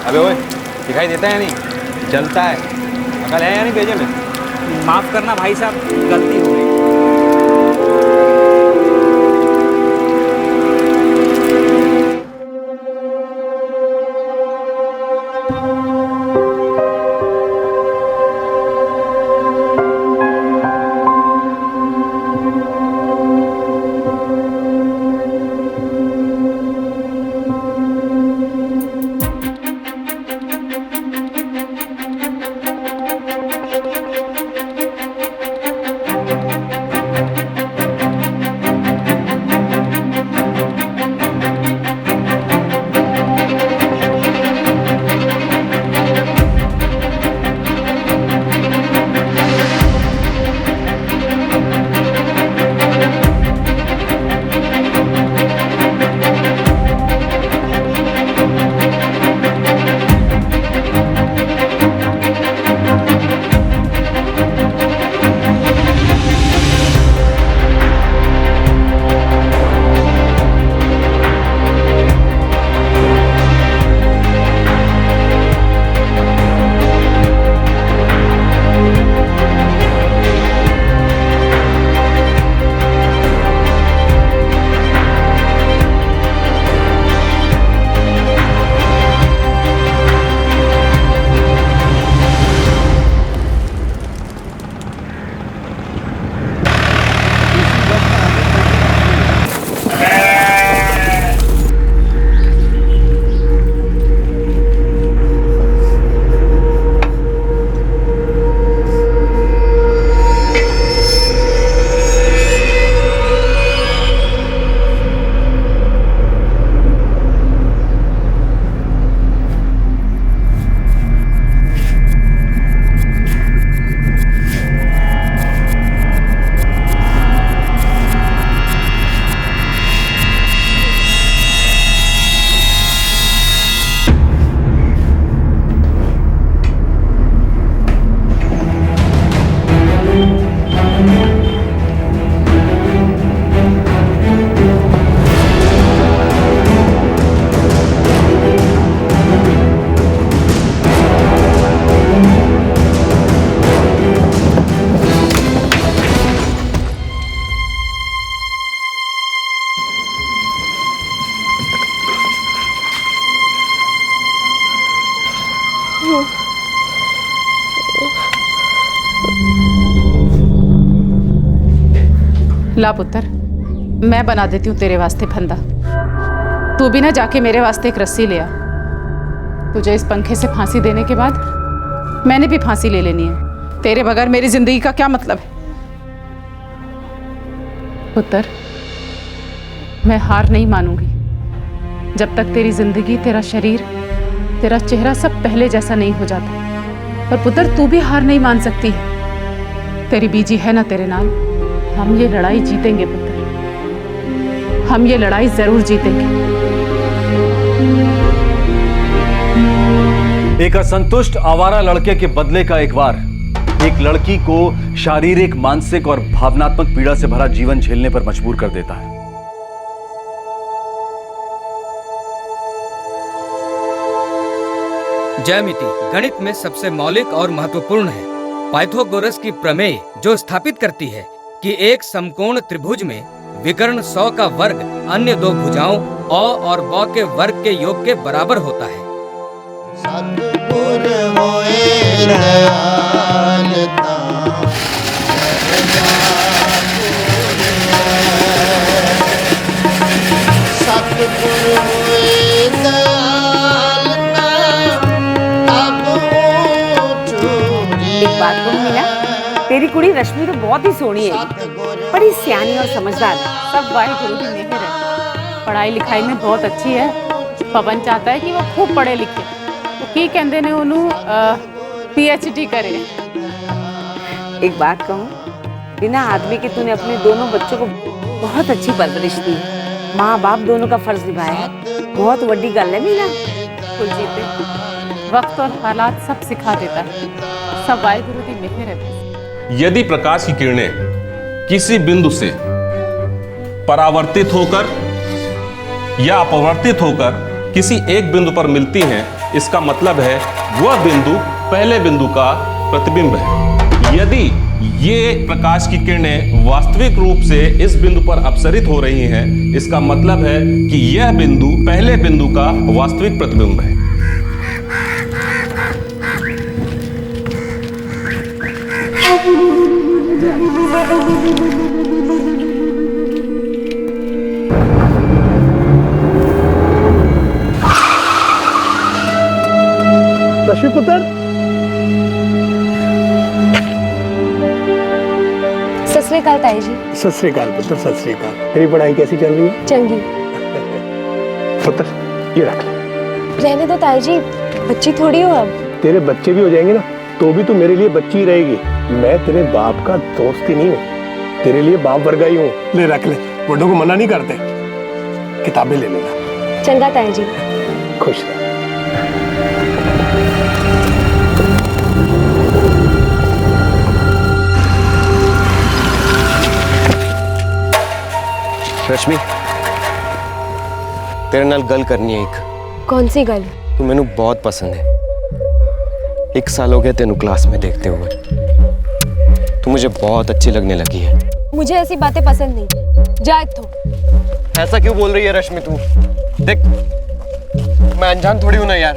अबे ओए, दिखाई देता है नहीं? जलता है। अकल है या नहीं भेजे में? माफ करना भाई साहब, गलती हो गई। ला पुत्र, मैं बना देती हूँ तेरे वास्ते फंदा। तू भी ना जाके मेरे वास्ते एक रस्सी ले आ। तुझे इस पंखे से फांसी देने के बाद मैंने भी फांसी ले लेनी है। तेरे बगैर मेरी जिंदगी का क्या मतलब है? पुत्र, मैं हार नहीं मानूंगी जब तक तेरी जिंदगी, तेरा शरीर, तेरा चेहरा सब पहले जैसा नहीं हो जाता। पर पुत्र, तू भी हार नहीं मान सकती है। तेरी बीजी है ना तेरे नाल। हम ये लड़ाई जीतेंगे पुत्र, हम ये लड़ाई जरूर जीतेंगे। एक असंतुष्ट आवारा लड़के के बदले का एक वार एक लड़की को शारीरिक, मानसिक और भावनात्मक पीड़ा से भरा जीवन झेलने पर मजबूर कर देता है। ज्यामिति गणित में सबसे मौलिक और महत्वपूर्ण है। पाइथागोरस की प्रमेय जो स्थापित करती है कि एक समकोण त्रिभुज में विकर्ण 100 का वर्ग अन्य दो भुजाओं अ और ब के वर्ग के योग के बराबर होता है। सतगुर होए दयालता, सतगुर होए दयालता, अब एक बात कहूँ मीना, तेरी कुड़ी रश्मि तो बहुत ही सोहनी है, बड़ी सियानी और समझदार है। सब वाहिगुरु की मेहर है। पढ़ाई लिखाई में बहुत अच्छी है। पवन चाहता है कि वो खूब पढ़े लिखे। वो की कहते ने उन्होंने PhD करे। एक बात कहूँ, बिना आदमी के तूने अपने दोनों बच्चों को बहुत अच्छी परवरिश दी। माँ बाप दोनों का फर्ज निभाया, बहुत बड़ी गल है मीना। कुलजीत, वक्त और हालात सब सिखा देता है। सब वाहिगुरु की मेहर है। यदि प्रकाश की किरणें किसी बिंदु से परावर्तित होकर या अपवर्तित होकर किसी एक बिंदु पर मिलती हैं इसका मतलब है वह बिंदु पहले बिंदु का प्रतिबिंब है। यदि ये प्रकाश की किरणें वास्तविक रूप से इस बिंदु पर अपसरित हो रही हैं, इसका मतलब है कि यह बिंदु पहले बिंदु का वास्तविक प्रतिबिंब है। रश्मि पुत्र, सत श्री अकाल ताई जी। सत श्री अकाल पुत्र, सत श्री अकाल। तेरी पढ़ाई कैसी चल रही है? चंगी। पुत्र ये रख ले। रहने दो ताई जी, बच्ची थोड़ी हो अब। तेरे बच्चे भी हो जाएंगे ना तो भी तू मेरे लिए बच्ची ही रहेगी। मैं तेरे बाप का दोस्त ही नहीं हूँ, तेरे लिए बाप वर्गा ही हूँ। ले रख ले, बड़ों को मना नहीं करते। किताबें ले लेना। चंगा ताई जी। खुश रह। रश्मि, तेरे नाल गल करनी है एक। कौन सी गल? तू मैनू बहुत पसंद है। 1 साल हो गया तेनू क्लास में देखते हुए। तू मुझे बहुत अच्छी लगने लगी है। मुझे ऐसी बातें पसंद नहीं। जा तो। ऐसा क्यों बोल रही है रश्मि तू? देख, मैं अनजान थोड़ी हूं ना यार।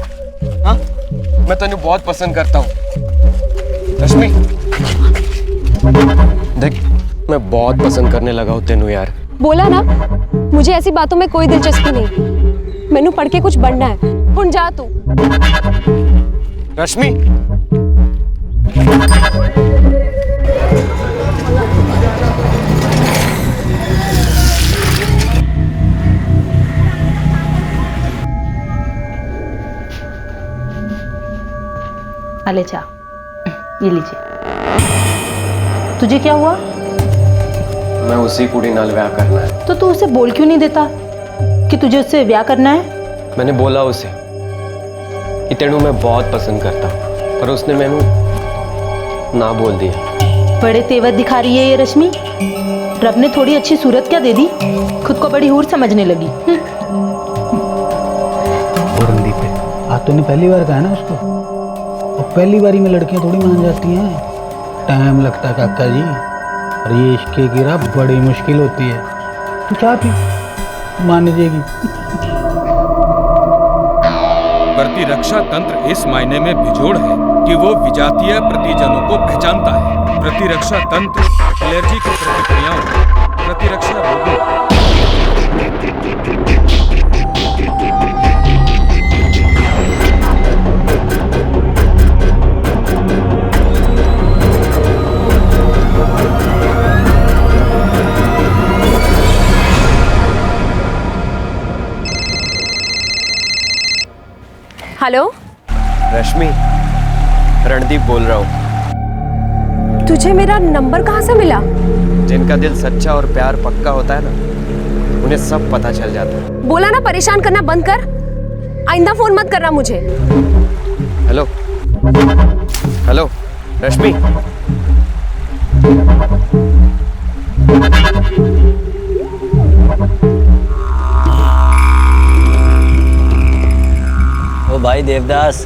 हाँ, मैं तेनू बहुत पसंद करता हूँ। रश्मि देख, मैं बहुत पसंद करने लगा हूँ तेनू यार। बोला ना, मुझे ऐसी बातों में कोई दिलचस्पी नहीं। मैनू पढ़ के कुछ बनना है। हुण जा तू। रश्मि, अले चा, ये लीजिए। तुझे क्या हुआ? मैं उसी कुड़ी नाल ब्याह करना है। तो तू उसे बोल क्यों नहीं देता कि तुझे उससे ब्याह करना है? मैंने बोला उसे कि तेनू मैं बहुत पसंद करता हूँ, पर उसने मैनू ना बोल दिया। बड़े तेवर दिखा रही है ये रश्मि। रब ने थोड़ी अच्छी सूरत क्या दे दी, खुद को बड़ी हूर समझने लगी। रणदीप पे आज तूने पहली बार कहा ना उसको, और पहली बारी में लड़कियां थोड़ी मान जाती हैं। टाइम लगता है काका जी, और ये इश्क की राह बड़ी मुश्किल होती है। तू चाह पी, मान जाएगी। प्रतिरक्षा तंत्र इस मायने में बेजोड़ है कि वो विजातीय प्रतिजनों को पहचानता है। प्रतिरक्षा तंत्र एलर्जी की प्रतिक्रियाओं, प्रतिरक्षा रोगों, हेलो रश्मि, रणदीप बोल रहा हूँ। तुझे मेरा नंबर कहाँ से मिला? जिनका दिल सच्चा और प्यार पक्का होता है ना, उन्हें सब पता चल जाता है। बोला ना परेशान करना बंद कर। आइंदा फोन मत करना मुझे। हेलो हेलो रश्मि, ओ भाई देवदास,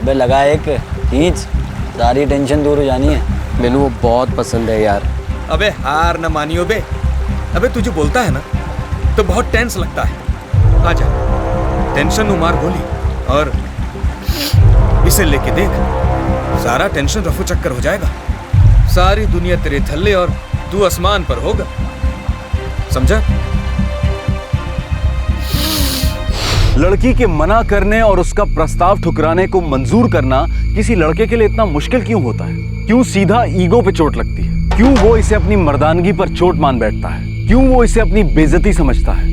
बे लगा एक खींच, सारी टेंशन दूर हो जानी है। मैनू वो बहुत पसंद है यार। अबे हार न मानियो बे। अबे तुझे बोलता है ना तो बहुत टेंस लगता है। आजा, टेंशन उमार गोली और इसे लेके देख, सारा टेंशन रफू चक्कर हो जाएगा। सारी दुनिया तेरे थल्ले और तू आसमान पर होगा, समझा? लड़की के मना करने और उसका प्रस्ताव ठुकराने को मंजूर करना किसी लड़के के लिए इतना मुश्किल क्यों होता है? क्यों सीधा ईगो पे चोट लगती है? क्यों वो इसे अपनी मर्दानगी पर चोट मान बैठता है? क्यों वो इसे अपनी बेइज्जती समझता है?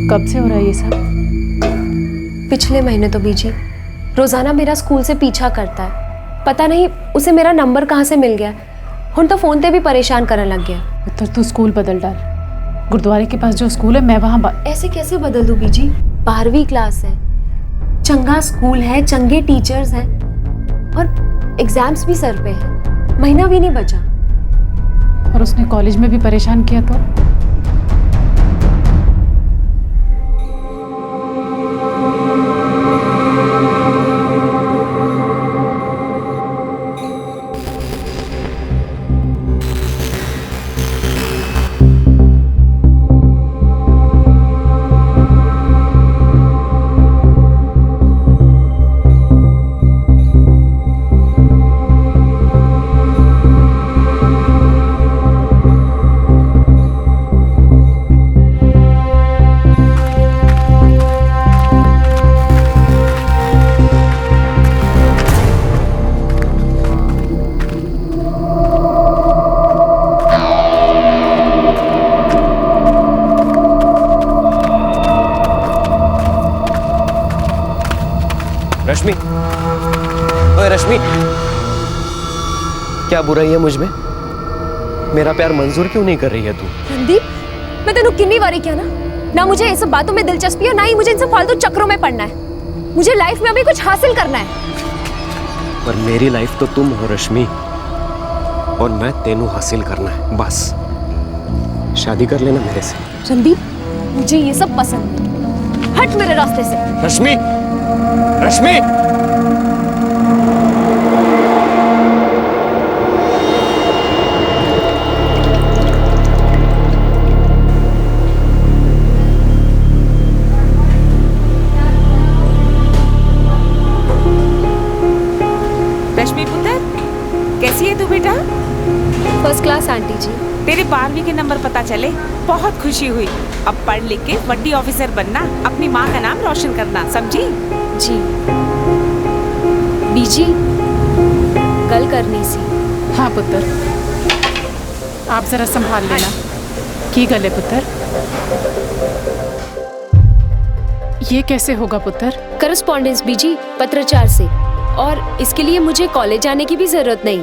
कब से हो रहा है ये सब? पिछले महीने तो बीजी। रोजाना मेरा स्कूल से पीछा करता है। पता नहीं उसे मेरा नंबर कहाँ से मिल गया। हुण तो फोन पे भी परेशान करने लग गया। तो तू स्कूल बदल डाल। गुरुद्वारे के पास जो स्कूल है मैं वहाँ ऐसे कैसे बदल दूं बीजी? 12वीं क्लास है, चंगा स्कूल है, चंगे टीचर्स हैं और एग्जाम्स भी सर पे है। महीना भी नहीं बचा। और उसने कॉलेज में भी परेशान किया तो? रश्मि, ओए रश्मि, क्या बुराई है मुझ में? मेरा प्यार मंजूर क्यों नहीं कर रही है तू? रणदीप, मैं तेनू कितनी बारी क्या ना मुझे ये सब बातों में दिलचस्पी है, ना ही मुझे इन सब फालतू चक्रों में पड़ना है। मुझे लाइफ में अभी कुछ हासिल करना है। पर मेरी लाइफ तो तुम हो रश्मि, और मैं तेनू हासिल करना है बस। शादी कर लेना मेरे से। रणदीप, मुझे ये सब पसंद नहीं। हट मेरे रास्ते से। रश्मि, रश्मि, रश्मि पुत्र, कैसी है तू बेटा? फर्स्ट क्लास आंटी जी। तेरे 12वीं के नंबर पता चले, बहुत खुशी हुई। अब पढ़ लिख के बड़ी ऑफिसर बनना, अपनी माँ का नाम रोशन करना, समझी? जी बीजी, कल करनी सी। हाँ पुत्र, आप जरा संभाल लेना। की गले पुत्र, ये कैसे होगा पुत्र? करस्पॉन्डेंस बीजी, पत्रचार से। और इसके लिए मुझे कॉलेज जाने की भी जरूरत नहीं।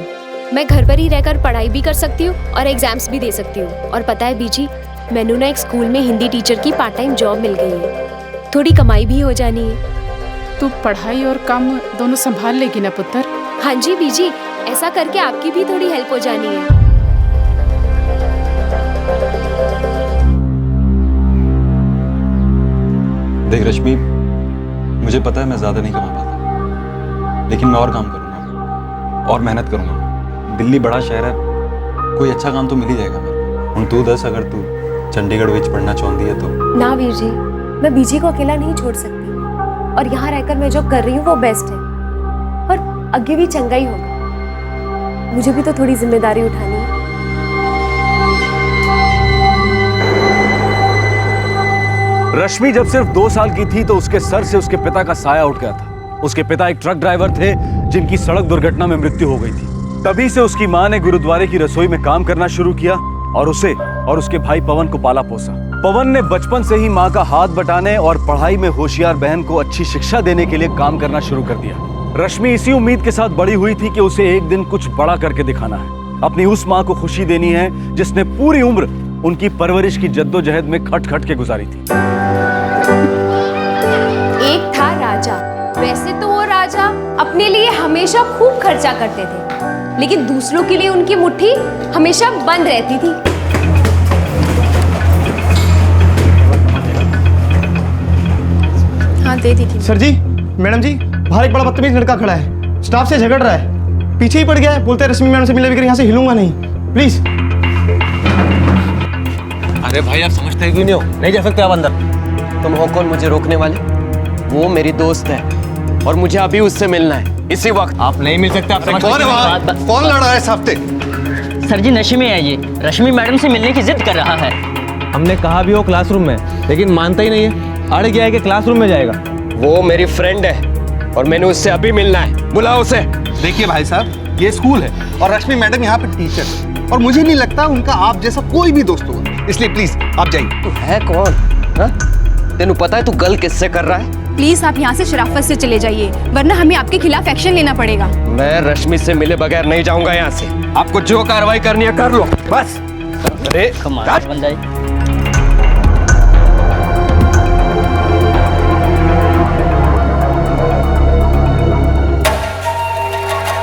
मैं घर पर ही रहकर पढ़ाई भी कर सकती हूँ और एग्जाम्स भी दे सकती हूँ। और पता है बीजी, मैनू ना एक स्कूल में हिंदी टीचर की पार्ट टाइम जॉब मिल गई है। थोड़ी कमाई भी हो जानी है। तू पढ़ाई और काम दोनों संभाल लेगी ना पुत्र? हाँ जी बीजी, ऐसा करके आपकी भी थोड़ी हेल्प हो जानी है। देख रश्मि, मुझे पता है मैं ज्यादा नहीं कमा पाता, लेकिन मैं और काम करूंगा और मेहनत करूंगा। दिल्ली बड़ा शहर है, कोई अच्छा काम तो मिल ही जाएगा मेरे को। हुण तू दस, अगर तू चंडीगढ़ विच पढ़ना चाहती है तो? ना वीर जी, मैं बीजी को अकेला नहीं छोड़ सकती, और यहाँ रहकर मैं जो कर रही हूँ वो बेस्ट है, और आगे भी चंगा ही होगा। मुझे भी तो थोड़ी जिम्मेदारी उठानी है। रश्मि जब सिर्फ 2 साल की थी तो उसके सर से उसके पिता का साया उठ गया था। उसके पिता एक ट्रक ड्राइवर थे जिनकी सड़क दुर्घटना में मृत्यु हो गई थी। तभी से उसकी मां ने गुरुद्वारे की रसोई में काम करना शुरू किया और उसे और उसके भाई पवन को पाला पोसा। पवन ने बचपन से ही मां का हाथ बटाने और पढ़ाई में होशियार बहन को अच्छी शिक्षा देने के लिए काम करना शुरू कर दिया। रश्मि इसी उम्मीद के साथ बड़ी हुई थी कि उसे एक दिन कुछ बड़ा करके दिखाना है। अपनी उस मां को खुशी देनी है जिसने पूरी उम्र उनकी परवरिश की जद्दोजहद में खट खट के गुजारी थी। एक था राजा। वैसे तो वो राजा अपने लिए हमेशा खूब खर्चा करते थे, लेकिन दूसरों के लिए उनकी मुट्ठी हमेशा बंद रहती थी। हाँ दे दी थी। सर जी, मैडम जी, बाहर एक बड़ा बदतमीज लड़का खड़ा है, स्टाफ से झगड़ रहा है, पीछे ही पड़ गया है, बोलते हैं रश्मि मैडम से मिले बगैर यहाँ से हिलूंगा नहीं, प्लीज। अरे भाई आप समझते क्यों नहीं हो? नहीं जा सकते आप अंदर। तुम हो कौन मुझे रोकने वाले? वो मेरी दोस्त है और मुझे अभी उससे मिलना है, इसी वक्त। आप नहीं मिल सकते। आप कौन है वहाँ? कौन लड़ रहा है साफ्ते? सर जी नशे में है ये, रश्मि मैडम से मिलने की जिद कर रहा है। हमने कहा भी वो क्लासरूम में, लेकिन मानता ही नहीं है। अड़ गया है कि क्लासरूम में जाएगा। वो मेरी फ्रेंड है और मैंने उससे अभी मिलना है, बुलाओ उसे। देखिए भाई साहब, ये स्कूल है और रश्मि मैडम यहाँ पे टीचर है, और मुझे नहीं लगता उनका आप जैसा कोई भी दोस्त होगा, इसलिए प्लीज आप जाइए। तू है कौन? तेनू पता है तू गल किससे कर रहा है? प्लीज आप यहाँ से शराफत से चले जाइए, वरना हमें आपके खिलाफ एक्शन लेना पड़ेगा। मैं रश्मि से मिले बगैर नहीं जाऊंगा यहाँ से। आपको जो कार्रवाई करनी है कर लो, बस। अरे कमाल बन जाए।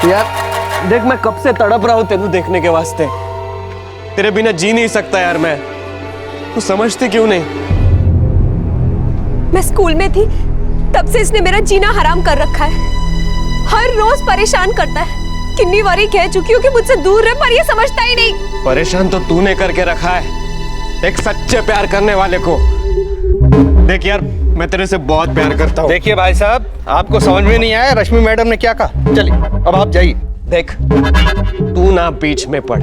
यार देख, मैं कब से तड़प रहा हूँ तेनू देखने के वास्ते। तेरे बिना जी नहीं सकता यार मैं। तू समझती क्यों नहीं? मैं स्कूल में थी तब से इसने मेरा जीना हराम कर रखा है। हर रोज परेशान करता है। कितनी बारी कह चुकी हूँ कि मुझसे दूर रहे, पर ये समझता ही नहीं। परेशान तो तूने करके रखा है, एक सच्चे प्यार करने वाले को। देख यार, मैं तेरे से बहुत प्यार करता हूँ। देखिए भाई साहब, आपको समझ में नहीं आया रश्मि मैडम ने क्या कहा। चलिए अब आप जाइए। देख, तू ना बीच में पड़,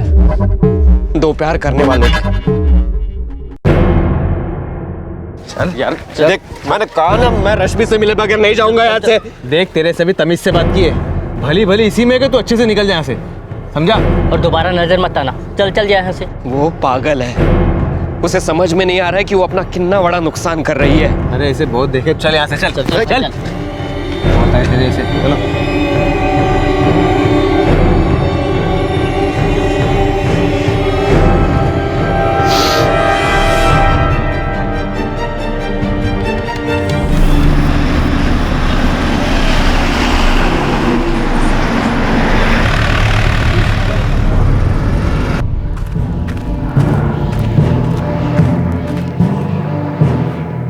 दो प्यार करने वालों की। चल यार, देख मैंने कहा ना, मैं रश्मि से मिले बगैर नहीं जाऊंगा यहाँ से। देख, तेरे से भी तमीज से बात की है, भली भली इसी में कि तू अच्छे से निकल जाए यहाँ से, समझा? और दोबारा नजर मत आना, चल चल जाए यहाँ से। वो पागल है, उसे समझ में नहीं आ रहा है कि वो अपना कितना बड़ा नुकसान कर रही है। अरे इसे बहुत देखे, चल यहाँ से, चल चल चल, चल। बहुत आए थे ऐसे, चलो।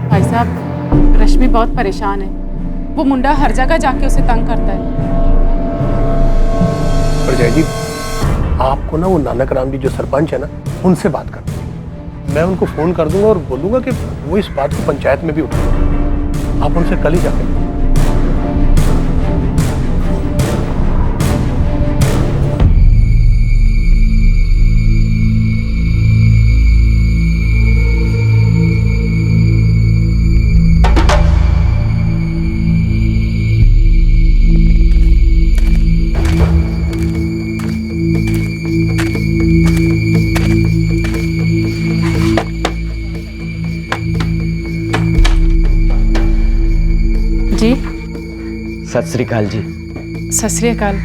भाई साहब, रश्मि बहुत परेशान है। वो मुंडा हर जगह जाके उसे तंग करता है। पर जय जी, आपको ना वो नानक राम जी जो सरपंच है ना, उनसे बात करनी है। मैं उनको फोन कर दूंगा और बोलूंगा कि वो इस बात को पंचायत में भी उठाएंगे। आप उनसे कल ही जाके जी। सत श्री अकाल जी। सत श्री अकाल।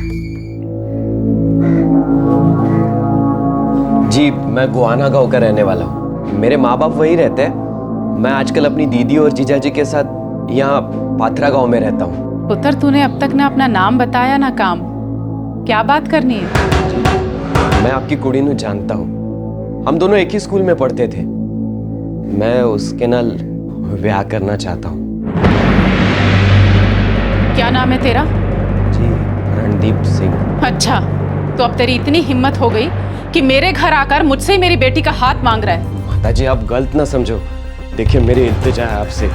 जी, मैं गोहाना गांव का रहने वाला हूँ। मेरे माँ बाप वहीं रहते हैं। मैं आजकल अपनी दीदी और जीजा जी के साथ यहाँ पाथरा गांव में रहता हूँ। पुत्र, तूने अब तक ना अपना नाम बताया ना काम। क्या बात करनी है? मैं आपकी कुड़ी नू जानता हूँ। हम दोनों एक ही स्कूल में पढ़ते थे। मैं उसके नाल ब्याह करना चाहता हूँ। क्या नाम है तेरा? जी, रणदीप सिंह। अच्छा, तो अब तेरी इतनी हिम्मत हो गई कि मेरे घर आकर मुझसे ही मेरी बेटी का हाथ मांग रहा है। माता जी, आप गलत ना समझो। देखिए, मेरी इल्तिजा है आपसे।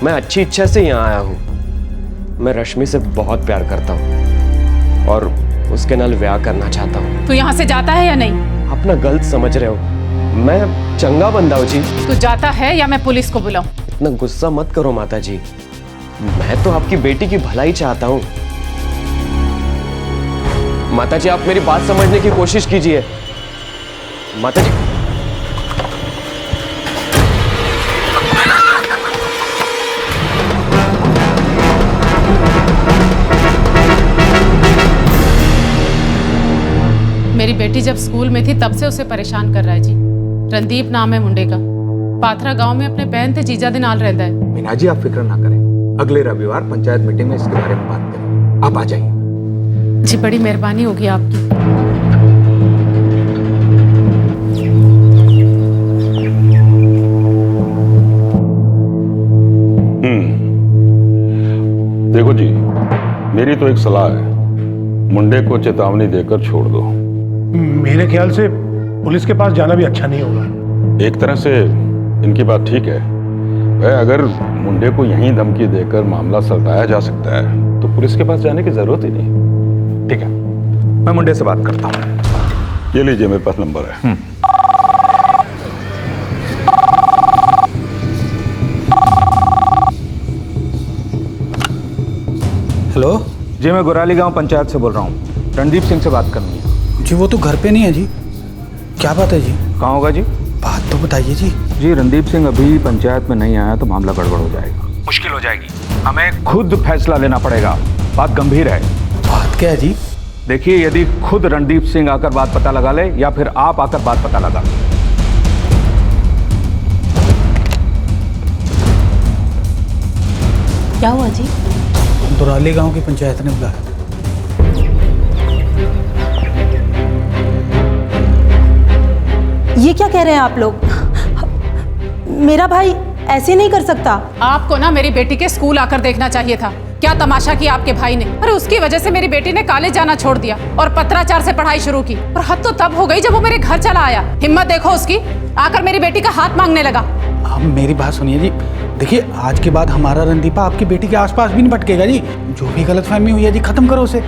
मैं अच्छी इच्छा से यहाँ आया हूँ। मैं रश्मि से बहुत प्यार करता हूँ और उसके नाल ब्याह करना चाहता हूँ। तू यहाँ से जाता है या नहीं? आप ना गलत समझ रहे हो। मैं चंगा बंदा हूँ जी। तू जाता है या मैं पुलिस को बुलाऊं? इतना गुस्सा मत करो माता जी। मैं तो आपकी बेटी की भलाई चाहता हूँ। माता जी, आप मेरी बात समझने की कोशिश कीजिए। माता जी, मेरी बेटी जब स्कूल में थी तब से उसे परेशान कर रहा है जी। रणदीप नाम है मुंडे का। पाथरा गांव में अपने बहन थे जीजा दे नाल रहता है। मीना जी, आप फिक्र ना करें। अगले रविवार पंचायत मीटिंग में इसके बारे में बात करेंगे। आप आ जाइए। जी, बड़ी मेहरबानी होगी आपकी। देखो जी, मेरी तो एक सलाह है। मुंडे को चेतावनी देकर छोड़ दो। मेरे ख्याल से पुलिस के पास जाना भी अच्छा नहीं होगा। एक तरह से इनकी बात ठीक है। वह अगर मुंडे को यहीं धमकी देकर मामला सलटाया जा सकता है तो पुलिस के पास जाने की जरूरत ही नहीं। ठीक है, मैं मुंडे से बात करता हूँ। ये लीजिए, मेरे पास नंबर है। हेलो जी, मैं गुराली गांव पंचायत से बोल रहा हूँ। रणदीप सिंह से बात करनी है। जी, वो तो घर पे नहीं है जी। क्या बात है जी? कहाँ होगा जी? बात तो बताइए जी। जी, रणदीप सिंह अभी पंचायत में नहीं आया तो मामला गड़बड़ हो जाएगा, मुश्किल हो जाएगी। हमें खुद फैसला लेना पड़ेगा। बात गंभीर है। बात क्या है जी? देखिए, यदि खुद रणदीप सिंह आकर बात पता लगा ले या फिर आप आकर बात पता लगा। क्या हुआ जी? दुराली गांव की पंचायत ने बुलाया। ये क्या कह रहे हैं आप लोग? मेरा भाई ऐसे नहीं कर सकता। आपको ना मेरी बेटी के स्कूल आकर देखना चाहिए था। क्या तमाशा किया आपके भाई ने। अरे उसकी वजह से मेरी बेटी ने कॉलेज जाना छोड़ दिया और पत्राचार से पढ़ाई शुरू की। और हद तो तब हो गई जब वो मेरे घर चला आया। हिम्मत देखो उसकी, आकर मेरी बेटी का हाथ मांगने लगा। आप मेरी बात सुनिए जी। देखिए, आज के बाद हमारा रणदीपा आपकी बेटी के आसपास भी नहीं भटकेगा जी। जो भी गलतफहमी हुई है जी, खत्म करो उसे।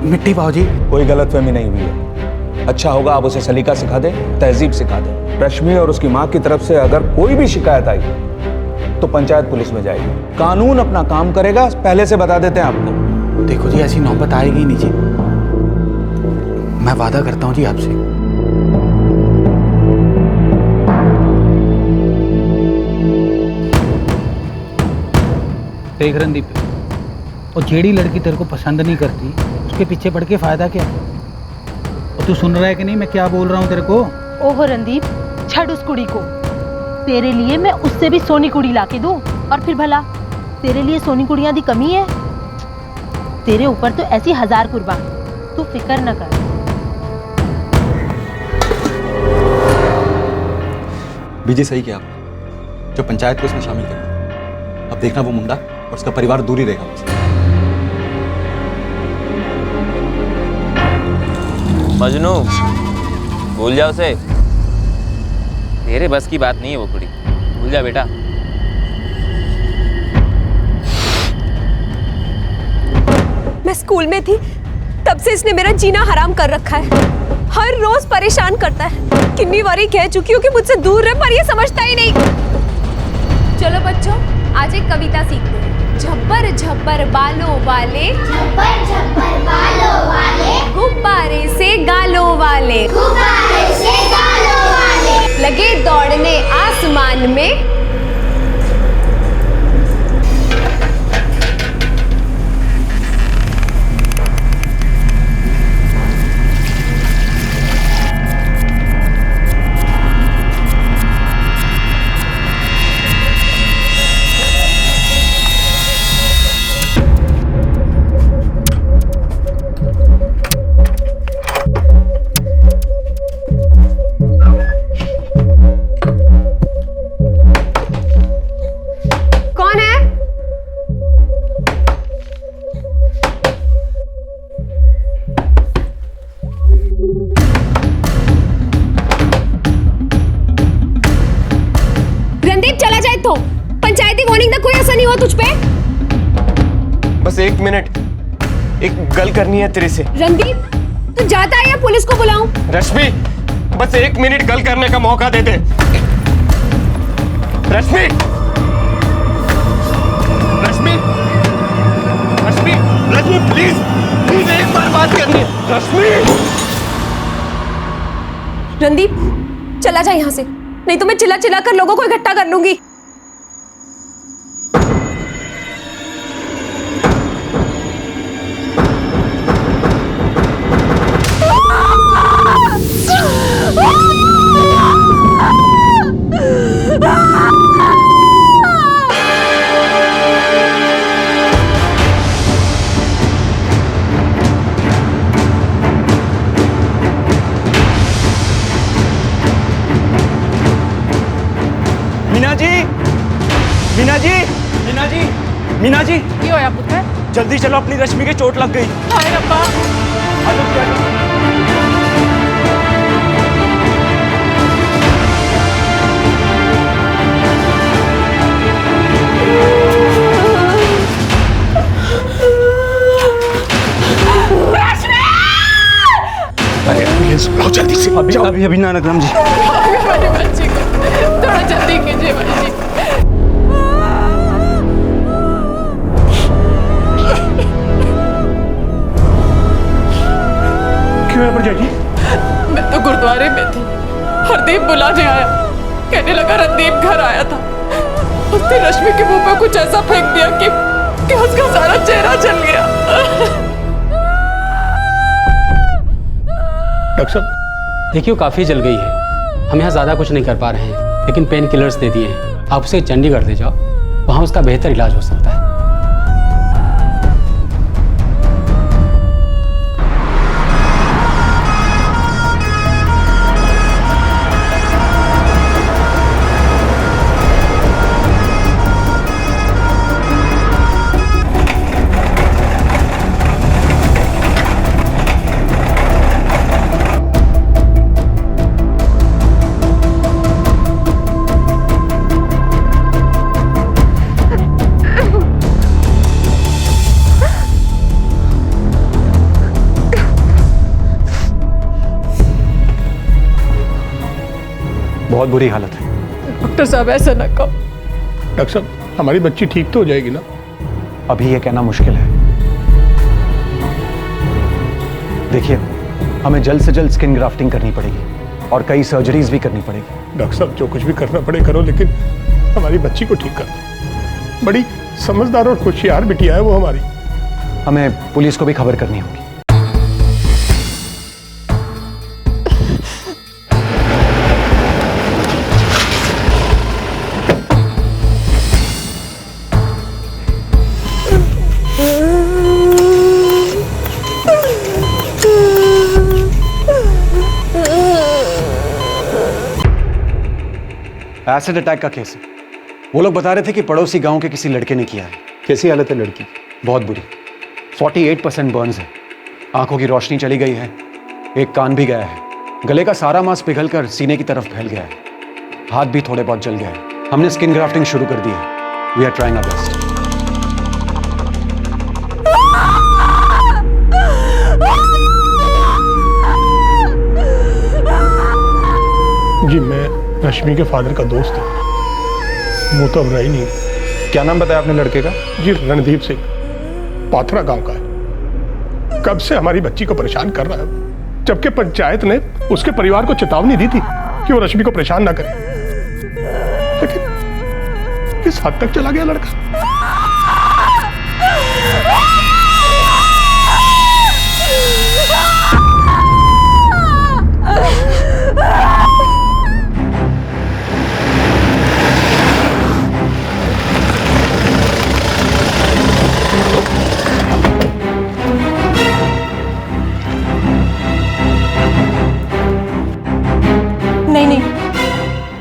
मिट्टी पाओ जी। कोई गलतफहमी नहीं हुई है। अच्छा होगा आप उसे सलीका सिखा दें, तहजीब सिखा दें। रश्मि और उसकी माँ की तरफ से अगर कोई भी शिकायत आई तो पंचायत पुलिस में जाएगी। कानून अपना काम करेगा, पहले से बता देते हैं आपको। देखो जी, ऐसी नौबत आएगी नहीं जी। मैं वादा करता हूँ जी आपसे। देख रणदीप, और जेड़ी लड़की तेरे को पसंद नहीं करती उसके पीछे पड़ के फायदा क्या? और तू सुन रहा है कि नहीं मैं क्या बोल रहा हूँ तेरे को? ओहो रणदीप, छड़ उस कुड़ी को। तेरे लिए मैं उससे भी सोनी कुड़ी लाके दूं, और फिर भला तेरे लिए सोनी कुड़ियां दी कमी है? तेरे ऊपर तो ऐसी 1000 कुर्बान, तू फिक्र न कर। बीजी सही किया आपने, जो पंचायत को इसमें शामिल कर दिया। अब देखना वो मुंडा और उसका परिवार दूर ही रहेगा मुझसे। मजनू, भूल जाओ उसे। तेरे बस की बात नहीं है वो कुड़ी, भूल जा बेटा। मैं स्कूल में थी तब से इसने मेरा जीना हराम कर रखा है। हर रोज परेशान करता है। कितनी बारी कह चुकी हूँ कि मुझसे दूर रहे, पर ये समझता ही नहीं। चलो बच्चों, आज एक कविता सीखते हैं। झब्बर झब्बर बालों वाले, झब्बर झब्बर बालों वाले, गुब्बारे से गालों वाले, गुब्बारे से गालों वाले, लगे दौड़ने आसमान में, तुझ पे? बस 1 मिनट, एक गल करनी है तेरे से। रणदीप, तू जाता है या पुलिस को बुलाऊं? रश्मि, बस 1 मिनट गल करने का मौका दे दे। रश्मि, रश्मि, रश्मि, रश्मि, प्लीज, प्लीज एक बार बात करनी है। रश्मि! रणदीप, चला जा यहाँ से, नहीं तो मैं चिल्ला चिल्ला कर लोगों को इकट्ठा कर लूंगी। मीना जी, की होया पुत्र? जल्दी चलो, अपनी रश्मि के चोट लग गई। हाय रब्बा। अरे एम्बुलेंस बुलाओ जल्दी से। अभी नानकराम जी। हमारे बच्चे को थोड़ा जल्दी कीजिए भाई जी। मैं तो गुरुद्वारे में थी, हरदीप बुलाने आया, कहने लगा रणदीप घर आया था। उसने रश्मि के मुंह पे कुछ ऐसा फेंक दिया कि उसका सारा चेहरा जल गया। डॉक्टर साहब, देखिए काफ़ी जल गई है, हम यहाँ ज़्यादा कुछ नहीं कर पा रहे हैं, लेकिन पेन किलर्स दे दिए हैं। आप उसे चंडीगढ़ ले जाओ, वहाँ उसका बेहतर इलाज हो सकता है। बहुत बुरी हालत है। डॉक्टर साहब ऐसा न कहो। डॉक्टर साहब, हमारी बच्ची ठीक तो हो जाएगी ना? अभी ये कहना मुश्किल है। देखिए, हमें जल्द से जल्द स्किन ग्राफ्टिंग करनी पड़ेगी और कई सर्जरीज भी करनी पड़ेगी। डॉक्टर साहब, जो कुछ भी करना पड़े करो, लेकिन हमारी बच्ची को ठीक कर दो। बड़ी समझदार और होशियार बिटिया है वो हमारी। हमें पुलिस को भी खबर करनी होगी। एसिड अटैक का केस है। वो लोग बता रहे थे कि पड़ोसी गांव के किसी लड़के ने किया है। कैसी हालत है लड़की? बहुत बुरी, 48% बर्न्स है, आंखों की रोशनी चली गई है, एक कान भी गया है, गले का सारा मांस पिघलकर सीने की तरफ फैल गया है, हाथ भी थोड़े बहुत जल गया है। हमने स्किन ग्राफ्टिंग शुरू कर दी है। We are trying our best. जी मैं रश्मि के फादर का दोस्त हूँ, वो तो अब रही नहीं। क्या नाम बताया आपने लड़के का? जी रणदीप सिंह, पाथरा गांव का है। कब से हमारी बच्ची को परेशान कर रहा है, जबकि पंचायत ने उसके परिवार को चेतावनी दी थी कि वो रश्मि को परेशान ना करे, लेकिन किस हद तक चला गया लड़का।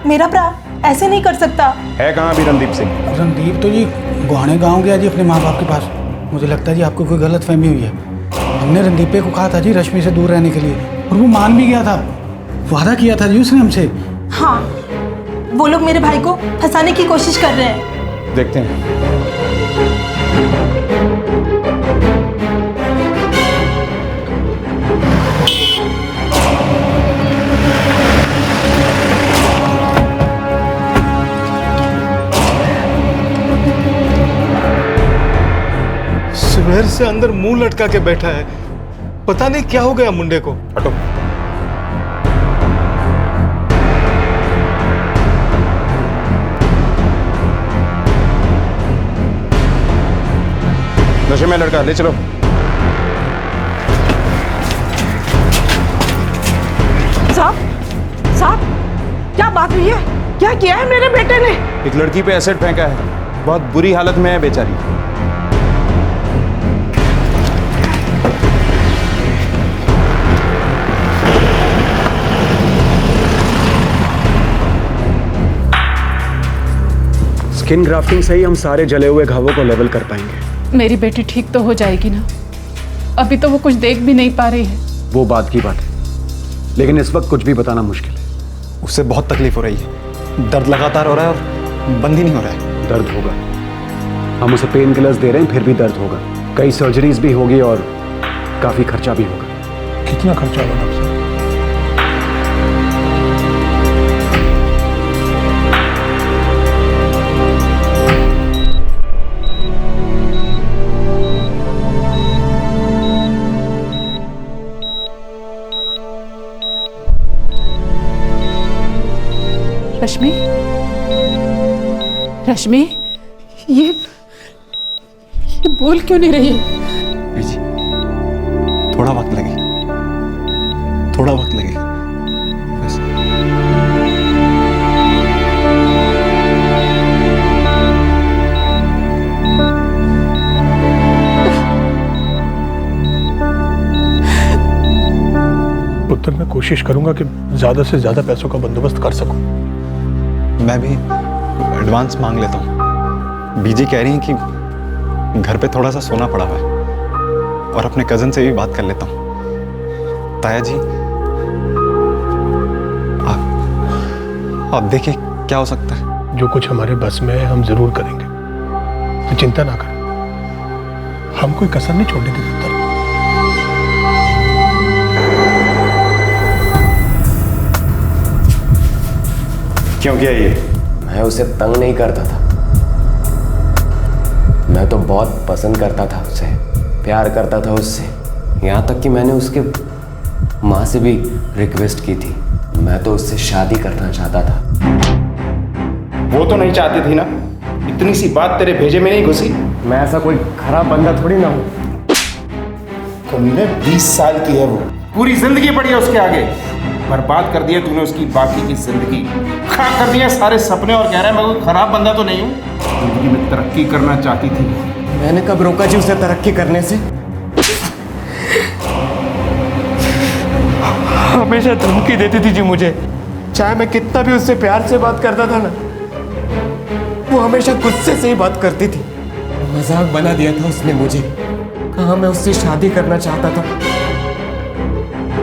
मेरा भरा ऐसे नहीं कर सकता। है कहाँ अभी रणदीप सिंह? रणदीप तो जी गुहाने गांव गया जी अपने माँ बाप के पास। मुझे लगता है जी आपको कोई गलत फहमी हुई है। हमने रणदीप को कहा था जी रश्मि से दूर रहने के लिए, और वो मान भी गया था। वादा किया था जी उसने हमसे। हाँ, वो लोग मेरे भाई को फंसाने की कोशिश कर रहे हैं। देखते हैं। सुबह से अंदर मुंह लटका के बैठा है, पता नहीं क्या हो गया मुंडे को। हटो। नशे में लड़का, ले चलो। साहब, क्या बात हुई है? क्या किया है मेरे बेटे ने? एक लड़की पे एसिड फेंका है, बहुत बुरी हालत में है बेचारी। स्किन ग्राफ्टिंग से ही हम सारे जले हुए घावों को लेवल कर पाएंगे। मेरी बेटी ठीक तो हो जाएगी ना? अभी तो वो कुछ देख भी नहीं पा रही है। वो बात की बात है, लेकिन इस वक्त कुछ भी बताना मुश्किल है। उससे बहुत तकलीफ हो रही है, दर्द लगातार हो रहा है और बंद ही नहीं हो रहा है। दर्द होगा, हम उसे पेन किलर्स दे रहे हैं, फिर भी दर्द होगा। कई सर्जरीज भी होगी और काफी खर्चा भी होगा। कितना खर्चा होगा डॉक्टर साहब? रश्मि, रश्मि, ये बोल क्यों नहीं रही? जी, थोड़ा वक्त लगेगा, थोड़ा वक्त लगेगा बस। पुत्र, मैं कोशिश करूंगा कि ज्यादा से ज्यादा पैसों का बंदोबस्त कर सकूं। मैं भी एडवांस मांग लेता हूँ। बीजी कह रही हैं कि घर पे थोड़ा सा सोना पड़ा हुआ है, और अपने कजन से भी बात कर लेता हूँ। ताया जी, आप देखिए क्या हो सकता है। जो कुछ हमारे बस में है हम जरूर करेंगे, तो चिंता ना कर, हम कोई कसर नहीं छोड़ेंगे पुत्र। क्यों किया ये? मैं उसे तंग नहीं करता था, मैं तो बहुत पसंद करता था उसे, प्यार करता था उससे। यहाँ तक कि मैंने उसके माँ से भी रिक्वेस्ट की थी। मैं तो उससे शादी करना चाहता था। वो तो नहीं चाहती थी ना, इतनी सी बात तेरे भेजे में नहीं घुसी। मैं ऐसा कोई खराब बंदा थोड़ी ना हूँ। कमीने 20 साल की है वो, पूरी जिंदगी पड़ी है उसके आगे। बर्बाद कर दिया तूने उसकी बाकी की जिंदगी, खराब कर दिया सारे सपने, और कह रहा है मैं कोई खराब बंदा तो नहीं हूँ। जिंदगी में तरक्की करना चाहती थी। मैंने कब रोका जी उसे तरक्की करने से? हमेशा धमकी देती थी जी मुझे, चाहे मैं कितना भी उससे प्यार से बात करता था ना, वो हमेशा गुस्से से ही बात करती थी। मजाक बना दिया था उसने मुझे, कहाँ मैं उससे शादी करना चाहता था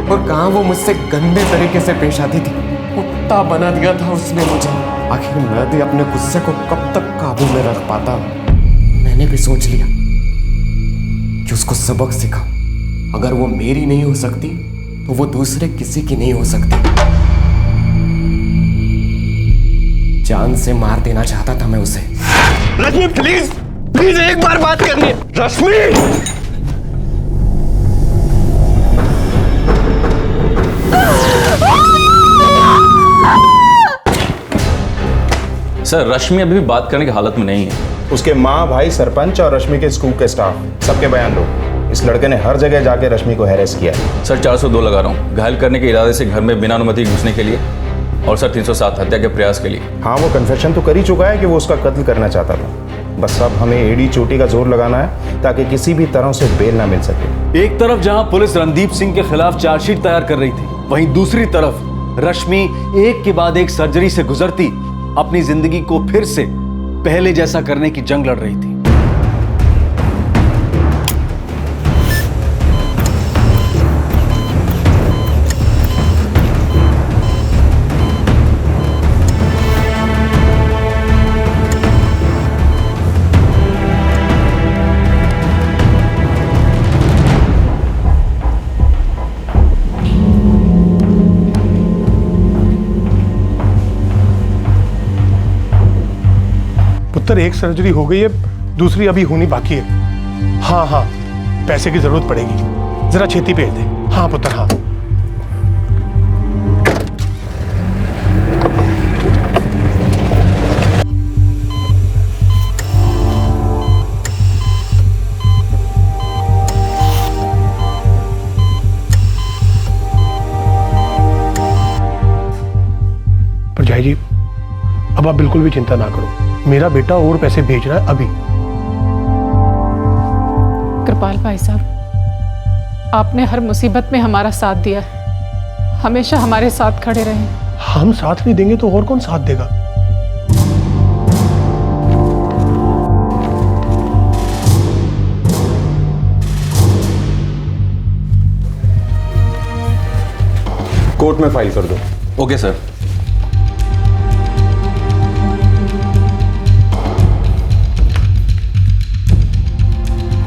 और कहाँ वो मुझसे गंदे तरीके से पेश आती थी। कुत्ता बना दिया था उसने मुझे। आखिर मैं भी अपने गुस्से को कब तक काबू में रख पाता। मैंने भी सोच लिया कि उसको सबक सिखाऊं। अगर वो मेरी नहीं हो सकती तो वो दूसरे किसी की नहीं हो सकती। जान से मार देना चाहता था मैं उसे। रश्मि प्लीज प्लीज एक बार बात करनी है। रश्मि सर, रश्मि अभी भी बात करने की हालत में नहीं है। उसके माँ, भाई, सरपंच और रश्मि के स्कूल के स्टाफ सबके बयान लो। इस लड़के ने हर जगह जाके रश्मि को हैरेस किया है। सर 402 लगा रहा हूँ घायल करने के इरादे से घर में बिना अनुमति घुसने के लिए, और सर 307 हत्या के प्रयास के लिए। हाँ, वो कन्फेशन तो कर ही चुका है कि वो उसका कत्ल करना चाहता था। बस अब हमें एड़ी चोटी का जोर लगाना है ताकि किसी भी तरह से बेल ना मिल सके। एक तरफ जहां पुलिस रणदीप सिंह के खिलाफ चार्जशीट तैयार कर रही थी, वहीं दूसरी तरफ रश्मि एक के बाद एक सर्जरी से गुजरती अपनी जिंदगी को फिर से पहले जैसा करने की जंग लड़ रही थी। पुत्र, एक सर्जरी हो गई है, दूसरी अभी होनी बाकी है। हाँ हाँ, पैसे की जरूरत पड़ेगी, जरा छेती भेज दे। हाँ पुत्र, हाँ। परजाई जी, अब आप बिल्कुल भी चिंता ना करो, मेरा बेटा और पैसे भेज रहा है अभी। कृपाल भाई साहब, आपने हर मुसीबत में हमारा साथ दिया है, हमेशा हमारे साथ खड़े रहे। हम साथ नहीं देंगे तो और कौन साथ देगा? कोर्ट में फाइल कर दो। Okay sir.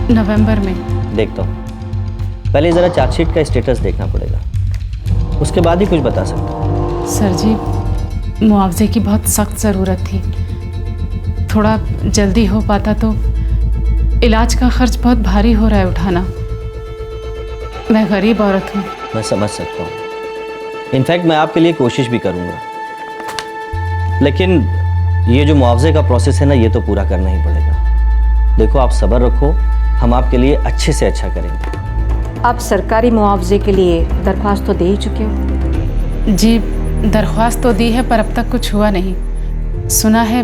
नवंबर में देखता हूँ, पहले जरा चार्जशीट का स्टेटस देखना पड़ेगा, उसके बाद ही कुछ बता सकता हूँ। सर जी, मुआवजे की बहुत सख्त ज़रूरत थी, थोड़ा जल्दी हो पाता तो। इलाज का खर्च बहुत भारी हो रहा है उठाना, मैं गरीब औरत हूँ। मैं समझ सकता हूँ, इनफैक्ट मैं आपके लिए कोशिश भी करूँगा, लेकिन ये जो मुआवजे का प्रोसेस है ना, ये तो पूरा करना ही पड़ेगा। देखो, आप सब्र रखो, हम आपके लिए अच्छे से अच्छा करेंगे। आप सरकारी मुआवजे के लिए दरख्वास्त तो दे ही चुके हो? जी, दरख्वास्त तो दी है, पर अब तक कुछ हुआ नहीं। सुना है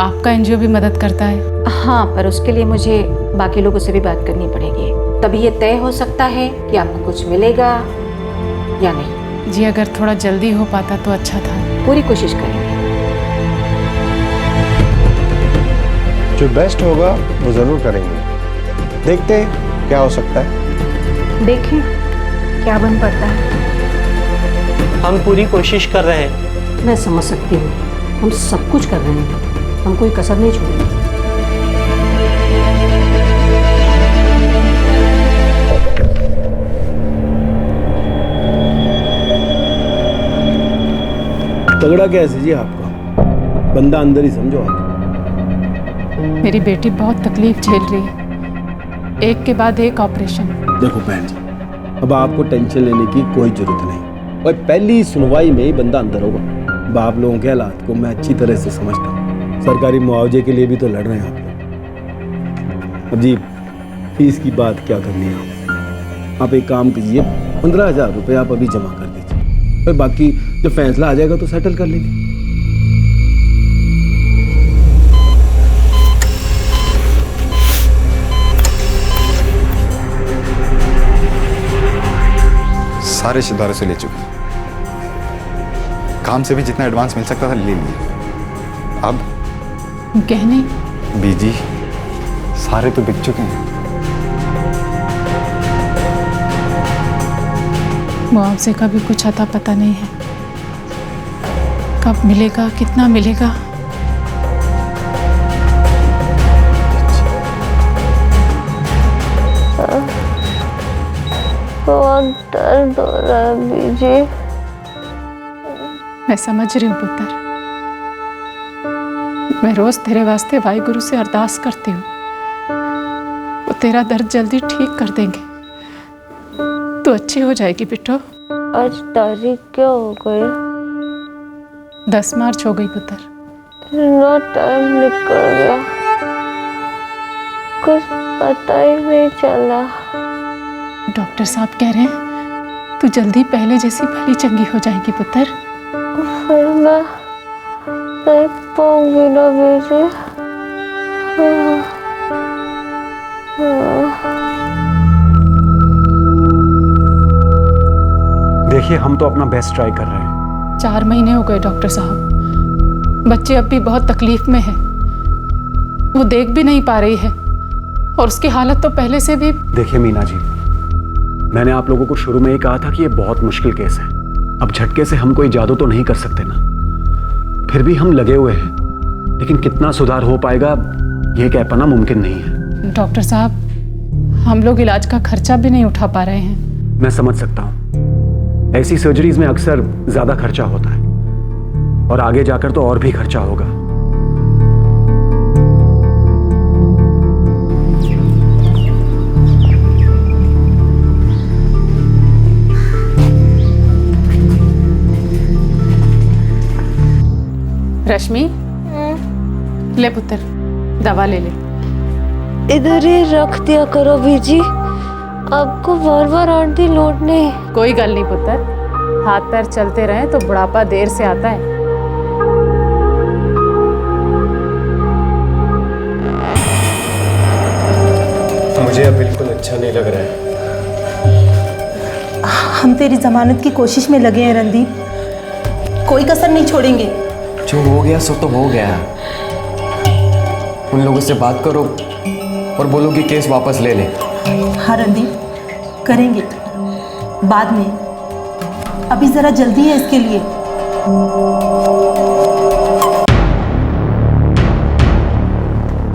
आपका एनजीओ भी मदद करता है। हाँ, पर उसके लिए मुझे बाकी लोगों से भी बात करनी पड़ेगी, तभी ये तय हो सकता है कि आपको कुछ मिलेगा या नहीं। जी, अगर थोड़ा जल्दी हो पाता तो अच्छा था। पूरी कोशिश करेंगे। जो बेस्ट होगा वो जरूर करेंगे, देखते हैं क्या हो सकता है। देखें क्या बन पड़ता है। हम पूरी कोशिश कर रहे हैं। मैं समझ सकती हूँ, हम सब कुछ कर रहे हैं, हम कोई कसर नहीं छोड़ेंगे। तगड़ा कैसे जी आपका? बंदा अंदर ही समझो आप। मेरी बेटी बहुत तकलीफ झेल रही है, एक के बाद एक ऑपरेशन। देखो बहन जी, अब आपको टेंशन लेने की कोई जरूरत नहीं, और पहली सुनवाई में ही बंदा अंदर होगा। बाप लोगों के हालात को मैं अच्छी तरह से समझता हूँ, सरकारी मुआवजे के लिए भी तो लड़ रहे हैं आप लोग। अब जी फीस की बात क्या करनी है, आप एक काम कीजिए, 15,000 रुपये आप अभी जमा कर दीजिए, फिर बाकी जब फैसला आ जाएगा तो सेटल कर लेंगे। सारे रिश्तेदारों से ले चुके, काम से भी जितना एडवांस मिल सकता था ले लिए। अब गहने बीजी सारे तो बिक चुके हैं। मुआवजे का भी कुछ अता पता नहीं है, कब मिलेगा, कितना मिलेगा। बहुत दर्द हो रहा है बीजी। मैं समझ रही हूँ पुत्र, मैं रोज तेरे वास्ते वाहिगुरु से अरदास करती हूँ, वो तेरा दर्द जल्दी ठीक कर देंगे, तू अच्छी हो जाएगी बेटो। आज तारीख क्या हो गई? 10 मार्च हो गई पुत्र। इतना टाइम निकल गया, कुछ पता ही नहीं चला। डॉक्टर साहब कह रहे हैं तू जल्दी पहले जैसी भली चंगी हो जाएगी पुत्र। फिर मैं देख पाऊंगी ना बीजी? देखिए, हम तो अपना बेस्ट ट्राई कर रहे हैं। 4 महीने हो गए डॉक्टर साहब, बच्चे अब भी बहुत तकलीफ में है, वो देख भी नहीं पा रही है और उसकी हालत तो पहले से भी। देखिए मीना जी, मैंने आप लोगों को शुरू में ही कहा था कि ये बहुत मुश्किल केस है। अब झटके से हम कोई जादू तो नहीं कर सकते ना, फिर भी हम लगे हुए हैं, लेकिन कितना सुधार हो पाएगा ये कह पाना मुमकिन नहीं है। डॉक्टर साहब, हम लोग इलाज का खर्चा भी नहीं उठा पा रहे हैं। मैं समझ सकता हूँ, ऐसी सर्जरीज में अक्सर ज्यादा खर्चा होता है और आगे जाकर तो और भी खर्चा होगा। रश्मि, ले पुत्र, दवा ले ले। इधर ही रख दिया करो बीजी, आपको बार बार आने की लोड़ नहीं। कोई गल नहीं पुत्र, हाथ पैर चलते रहे तो बुढ़ापा देर से आता है। मुझे अब बिल्कुल अच्छा नहीं लग रहा है। हम तेरी जमानत की कोशिश में लगे हैं रणदीप, कोई कसर नहीं छोड़ेंगे। जो हो गया सो तो हो गया। उन लोगों से बात करो और बोलो कि केस वापस ले ले। हाँ रणदीप, करेंगे बाद में, अभी जरा जल्दी है इसके लिए।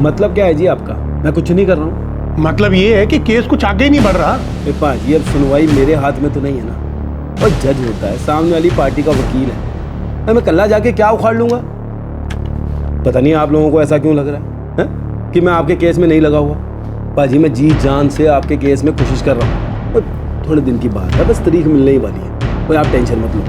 मतलब क्या है जी आपका? मैं कुछ नहीं कर रहा हूँ। मतलब ये है कि केस कुछ आगे ही नहीं बढ़ रहा। पाजी, अब सुनवाई मेरे हाथ में तो नहीं है ना, और जज होता है, सामने वाली पार्टी का वकील है। मैं कल्ला जाके क्या उखाड़ लूंगा? पता नहीं आप लोगों को ऐसा क्यों लग रहा है कि मैं आपके केस में नहीं लगा हुआ। पाजी, मैं जी जान से आपके केस में कोशिश कर रहा हूँ, और थोड़े दिन की बात है, बस तारीख मिलने ही वाली है, कोई आप टेंशन मत लो।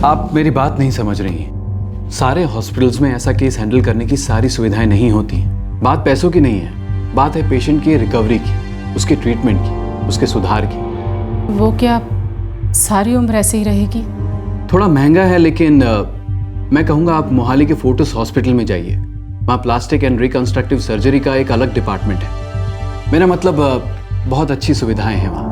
आप मेरी बात नहीं समझ रही हैं। सारे हॉस्पिटल्स में ऐसा केस हैंडल करने की सारी सुविधाएं नहीं होती हैं। बात पैसों की नहीं है, बात है पेशेंट की रिकवरी की, उसके ट्रीटमेंट की, उसके सुधार की। वो क्या सारी उम्र ऐसे ही रहेगी? थोड़ा महंगा है, लेकिन मैं कहूँगा आप मोहाली के फोर्टिस हॉस्पिटल में जाइए। वहाँ प्लास्टिक एंड रिकंस्ट्रक्टिव सर्जरी का एक अलग डिपार्टमेंट है। मेरा मतलब बहुत अच्छी सुविधाएं हैं वहाँ।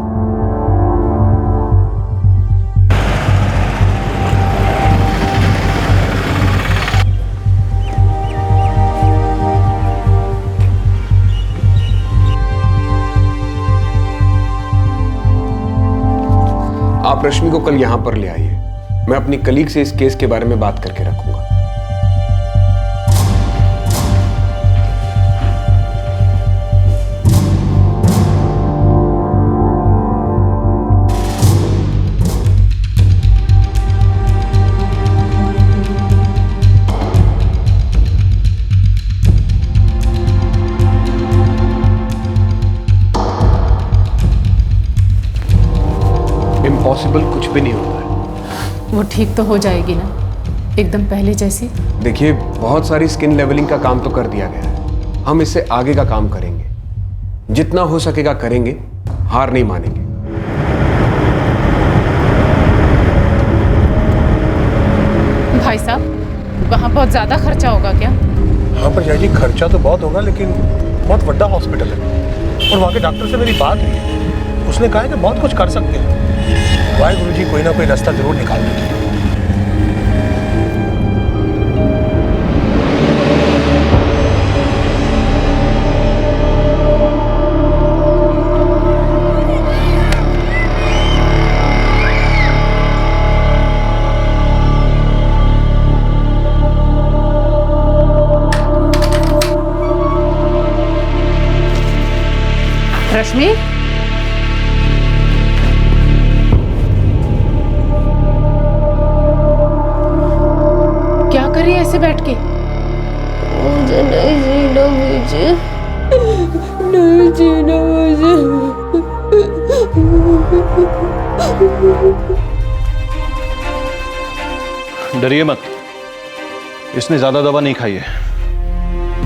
आप रश्मि को कल यहां पर ले आइए, मैं अपनी कलीग से इस केस के बारे में बात करके रखूंगा। इम्पॉसिबल कुछ भी नहीं होता है। वो ठीक तो हो जाएगी ना, एकदम पहले जैसी? देखिए, बहुत सारी स्किन लेवलिंग का काम तो कर दिया गया है, हम इससे आगे का काम करेंगे, जितना हो सकेगा करेंगे, हार नहीं मानेंगे। भाई साहब, वहाँ बहुत ज्यादा खर्चा होगा क्या? हाँ पर जी खर्चा तो बहुत होगा, लेकिन बहुत बड़ा हॉस्पिटल है और वहाँ के डॉक्टर से मेरी बात हुई है। उसने कहा है कि बहुत कुछ कर सकते हैं। वाहिगुरु जी कोई ना कोई रास्ता जरूर निकाल देंगे। रश्मि, क्या कर रही है ऐसे बैठ के? मुझे नहीं जीना मुझे, नहीं जीना मुझे। डरिए मत, इसने ज्यादा दवा नहीं खाई है।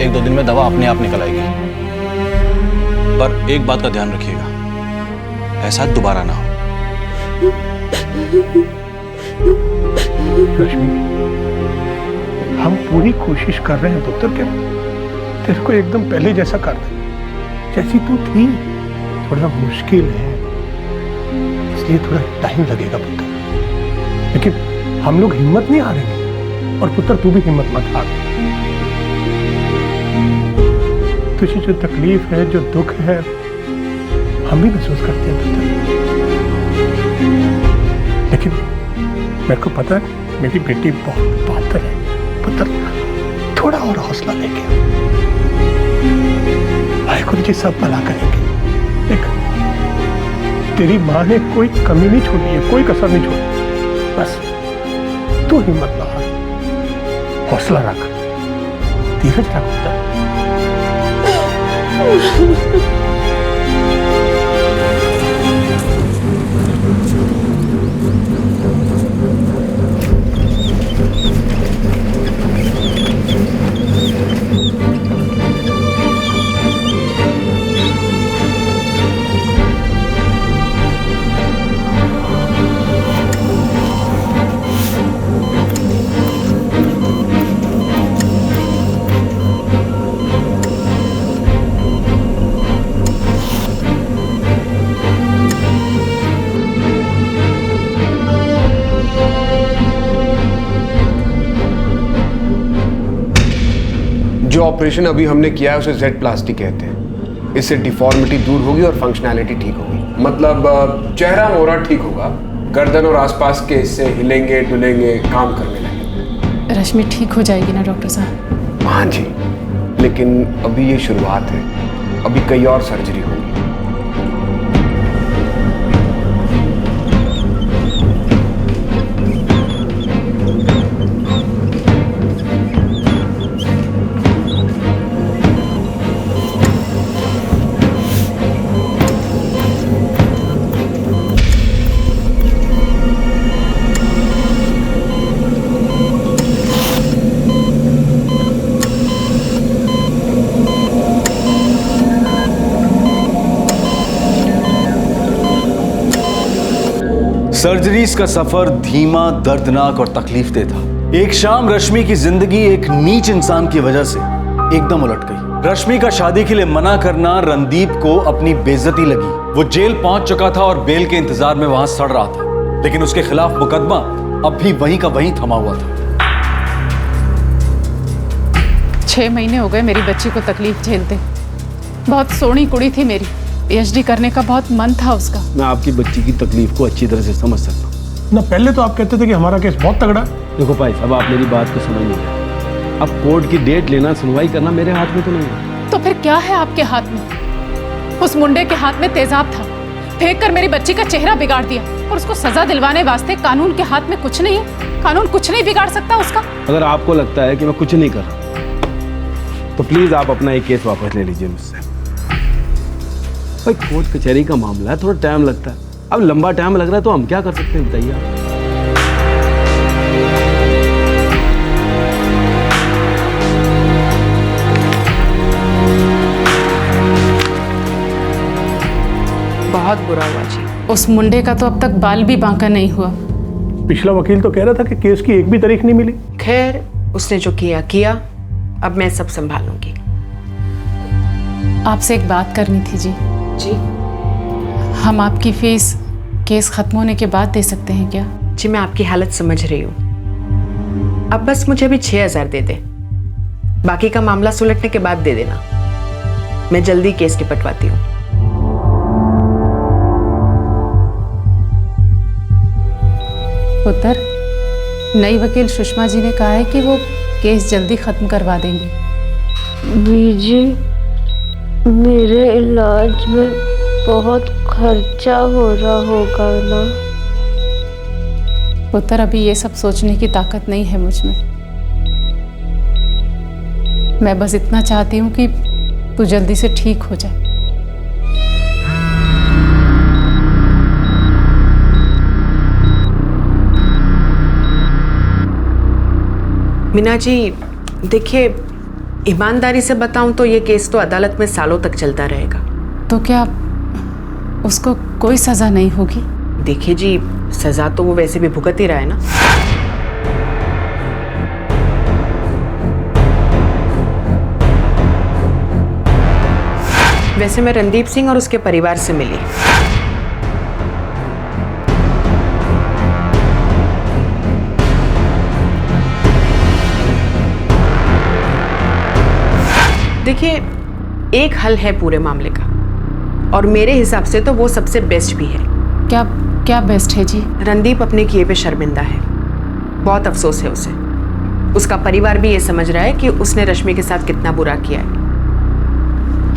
1-2 दिन में दवा अपने आप निकल आएगी। पर एक बात का ध्यान रखिएगा, ऐसा दोबारा ना हो। रश्मि, हम पूरी कोशिश कर रहे हैं पुत्र के तेरे को एकदम पहले जैसा कर दे, जैसी तू थी। थोड़ा मुश्किल है, इसलिए थोड़ा टाइम लगेगा पुत्र, लेकिन हम लोग हिम्मत नहीं हारेंगे। और पुत्र तू भी हिम्मत मत हार। तुझे जो तकलीफ है, जो दुख है, हम भी महसूस करते हैं पुत्र, लेकिन मेरे को पता है मेरी बेटी बहुत बहादुर है। पुत्र थोड़ा और हौसला लेके, वाहिगुरु जी सब भला करेंगे। देख, तेरी माँ ने कोई कमी नहीं छोड़ी है, कोई कसर नहीं छोड़ी। बस तू हिम्मत ना हार, हौसला रख, धीरज रख पुत्र। जो ऑपरेशन अभी हमने किया है उसे जेड प्लास्टिक कहते हैं। इससे डिफॉर्मिटी दूर होगी और फंक्शनैलिटी ठीक होगी। मतलब चेहरा मोहरा ठीक होगा, गर्दन और आसपास के हिस्से हिलेंगे डुलेंगे, काम करने लगेंगे। रश्मि ठीक हो जाएगी ना डॉक्टर साहब? हाँ जी, लेकिन अभी ये शुरुआत है, अभी कई और सर्जरी होगी। सर्जरीज का सफर धीमा, दर्दनाक और तकलीफदेह था। एक शाम रश्मि की जिंदगी एक नीच इंसान की वजह से एकदम उलट गई। रश्मि का शादी के लिए मना करना रणदीप को अपनी बेइज्जती लगी। वो जेल पहुंच चुका था और बेल के इंतजार में वहां सड़ रहा था, लेकिन उसके खिलाफ मुकदमा अब भी वहीं का वहीं थमा हुआ था। 6 महीने हो गए मेरी बच्ची को तकलीफ झेलते। बहुत सोहनी कुड़ी थी मेरी, पीएचडी करने का बहुत मन था उसका। मैं आपकी बच्ची की तकलीफ को अच्छी तरह से समझ सकता हूँ ना। पहले तो आप कहते थे कि हमारा केस बहुत तगड़ा। देखो भाई साहब, आप मेरी बात को समझ नहीं रहे। अब कोर्ट की डेट लेना, सुनवाई करना मेरे हाथ में तो नहीं है। तो फिर क्या है आपके हाथ में? उस मुंडे के हाथ में तेजाब था, फेंक कर मेरी बच्ची का चेहरा बिगाड़ दिया, और उसको सजा दिलवाने वास्ते कानून के हाथ में कुछ नहीं है। कानून कुछ नहीं बिगाड़ सकता उसका। अगर आपको लगता है कि मैं कुछ नहीं कर रहा, तो प्लीज आप अपना एक केस वापस ले लीजिए मुझसे। भाई कोर्ट कचहरी का मामला है, थोड़ा टाइम लगता है। अब लंबा टाइम लग रहा है तो हम क्या कर सकते हैं, बताइए आप। बहुत बुरा हुआ जी। उस मुंडे का तो अब तक बाल भी बांका नहीं हुआ। पिछला वकील तो कह रहा था कि केस की एक भी तारीख नहीं मिली। खैर, उसने जो किया किया, अब मैं सब संभालूंगी। आपसे एक बात करनी थी जी। जी? हम आपकी फीस केस खत्म होने के बाद दे सकते हैं क्या? जी, मैं आपकी हालत समझ रही हूँ। अब बस मुझे अभी 6,000 दे दे, बाकी का मामला सुलटने के बाद दे देना। मैं जल्दी केस निपटवाती हूँ। पुत्र, नई वकील सुषमा जी ने कहा है कि वो केस जल्दी खत्म करवा देंगे। बीजी, मेरे इलाज में बहुत खर्चा हो रहा होगा ना? पुत्र, अभी ये सब सोचने की ताकत नहीं है मुझ में। मैं बस इतना चाहती हूँ कि तू जल्दी से ठीक हो जाए। मीना जी, देखिए, ईमानदारी से बताऊं तो ये केस तो अदालत में सालों तक चलता रहेगा। तो क्या उसको कोई सजा नहीं होगी? देखिए जी, सजा तो वो वैसे भी भुगत ही रहा है ना। वैसे मैं रणदीप सिंह और उसके परिवार से मिली। देखिए, एक हल है पूरे मामले का, और मेरे हिसाब से तो वो सबसे बेस्ट भी है। क्या क्या बेस्ट है जी? रणदीप अपने किए पे शर्मिंदा है, बहुत अफसोस है उसे। उसका परिवार भी ये समझ रहा है कि उसने रश्मि के साथ कितना बुरा किया है।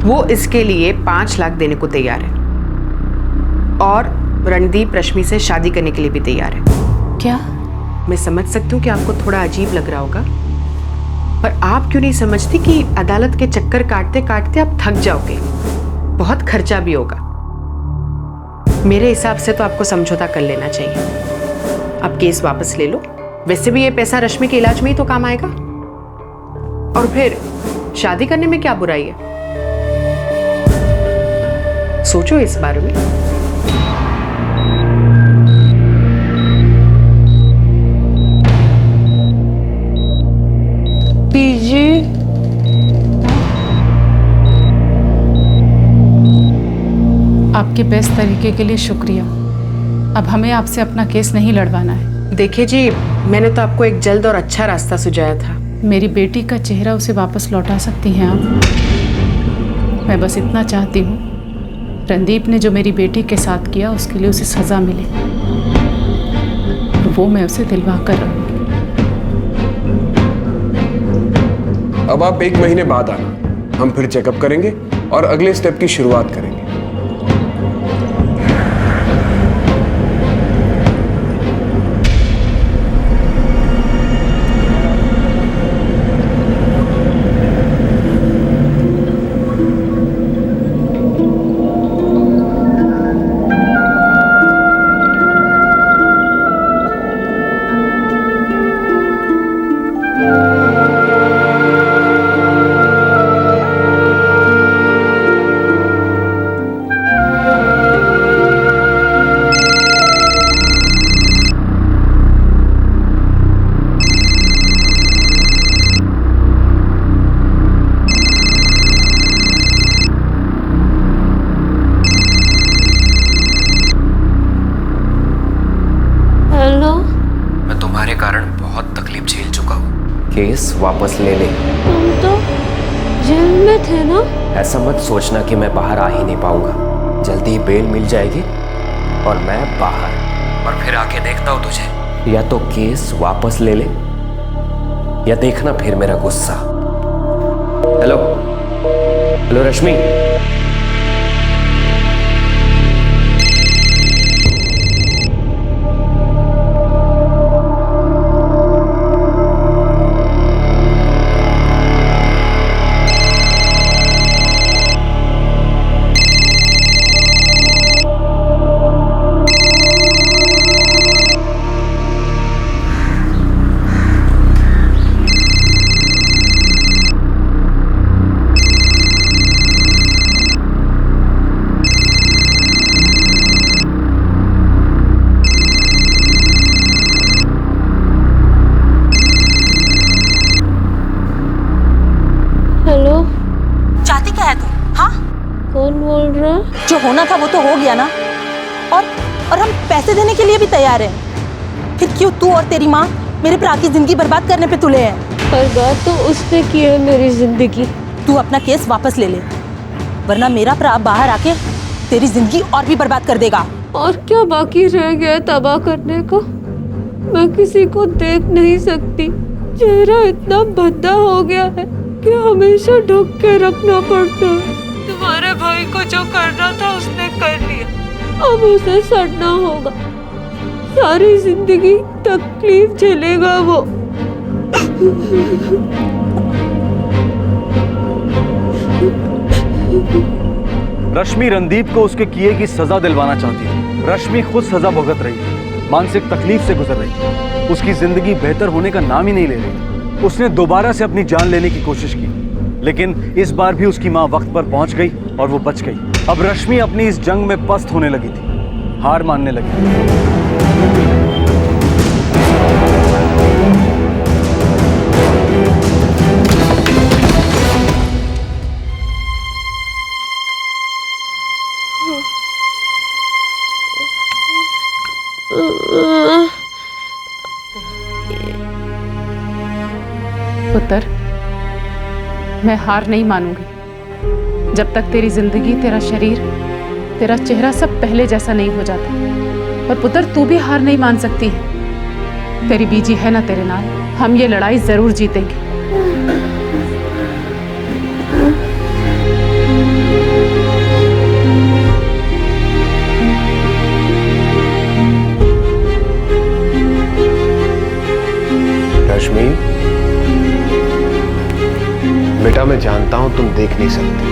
वो इसके लिए 5 लाख देने को तैयार है, और रणदीप रश्मि से शादी करने के लिए भी तैयार है। क्या? मैं समझ सकती हूँ कि आपको थोड़ा अजीब लग रहा होगा, पर आप क्यों नहीं समझती कि अदालत के चक्कर काटते काटते आप थक जाओगे, बहुत खर्चा भी होगा। मेरे हिसाब से तो आपको समझौता कर लेना चाहिए। आप केस वापस ले लो, वैसे भी ये पैसा रश्मि के इलाज में ही तो काम आएगा, और फिर शादी करने में क्या बुराई है? सोचो इस बारे में। बीजी, आपके बेस्ट तरीके के लिए शुक्रिया। अब हमें आपसे अपना केस नहीं लड़वाना है। देखिए जी, मैंने तो आपको एक जल्द और अच्छा रास्ता सुझाया था। मेरी बेटी का चेहरा उसे वापस लौटा सकती हैं आप। मैं बस इतना चाहती हूँ, रणदीप ने जो मेरी बेटी के साथ किया उसके लिए उसे सजा मिले, वो मैं उसे दिलवा कर रहूँगी। अब आप 1 महीने बाद आना, हम फिर चेकअप करेंगे और अगले स्टेप की शुरुआत करेंगे। केस वापस ले ले। तुम तो जेल में थे ना? ऐसा मत सोचना कि मैं बाहर आ ही नहीं पाऊंगा। जल्दी ही बेल मिल जाएगी और मैं बाहर, और फिर आके देखता हूँ तुझे। या तो केस वापस ले ले या देखना फिर मेरा गुस्सा। हेलो हेलो रश्मि, कौन बोल रहा? जो होना था वो तो हो गया ना, और हम पैसे देने के लिए भी तैयार हैं। फिर क्यों तू और तेरी माँ मेरे भरा की जिंदगी बर्बाद करने पे तुले हैं? बर्बाद तो उसने की है मेरी जिंदगी। तू अपना केस वापस ले ले, वरना मेरा भरा बाहर आके तेरी जिंदगी और भी बर्बाद कर देगा। और क्या बाकी रह गया है तबाह करने को? मैं किसी को देख नहीं सकती। चेहरा इतना भद्दा हो गया है कि हमेशा ढक के रखना पड़ता है। तुम्हारे भाई को जो करना था उसने कर लिया, अब उसे सड़ना होगा। सारी जिंदगी तकलीफ झेलेगा वो। रश्मि रणदीप को उसके किए की सजा दिलवाना चाहती है। रश्मि खुद सजा भुगत रही है, मानसिक तकलीफ से गुजर रही है, उसकी जिंदगी बेहतर होने का नाम ही नहीं ले रही। उसने दोबारा से अपनी जान लेने की कोशिश की, लेकिन इस बार भी उसकी मां वक्त पर पहुंच गई और वो बच गई। अब रश्मि अपनी इस जंग में पस्त होने लगी थी, हार मानने लगी। पुत्र, मैं हार नहीं मानूंगी जब तक तेरी जिंदगी, तेरा शरीर, तेरा चेहरा सब पहले जैसा नहीं हो जाता। और पुत्र, तू भी हार नहीं मान सकती है। तेरी बीजी है ना तेरे नाल, हम ये लड़ाई जरूर जीतेंगे। रश्मि, बेटा मैं जानता हूं तुम देख नहीं सकती,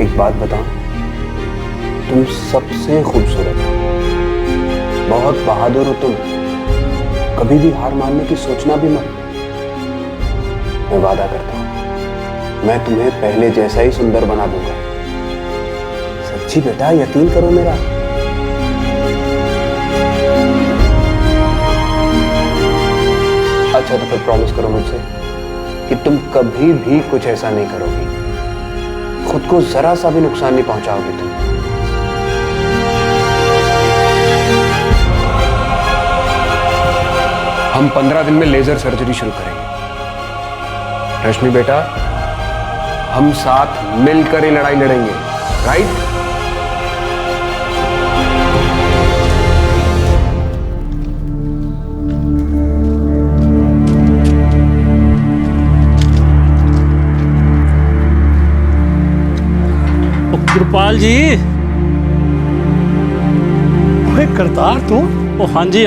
एक बात बताओ, तुम सबसे खूबसूरत हो, बहुत बहादुर हो तुम, कभी भी हार मानने की सोचना भी मत। मैं वादा करता हूं मैं तुम्हें पहले जैसा ही सुंदर बना दूंगा। सच्ची बेटा, यकीन करो मेरा। अच्छा तो फिर प्रॉमिस करो मुझसे कि तुम कभी भी कुछ ऐसा नहीं करोगी, खुद को जरा सा भी नुकसान नहीं पहुंचाओगी तुम। हम 15 दिन में लेजर सर्जरी शुरू करेंगे। रश्मि बेटा, हम साथ मिलकर ही लड़ाई लड़ेंगे, राइट? कृपाल जी। ओए करतार तू? ओ हाँ जी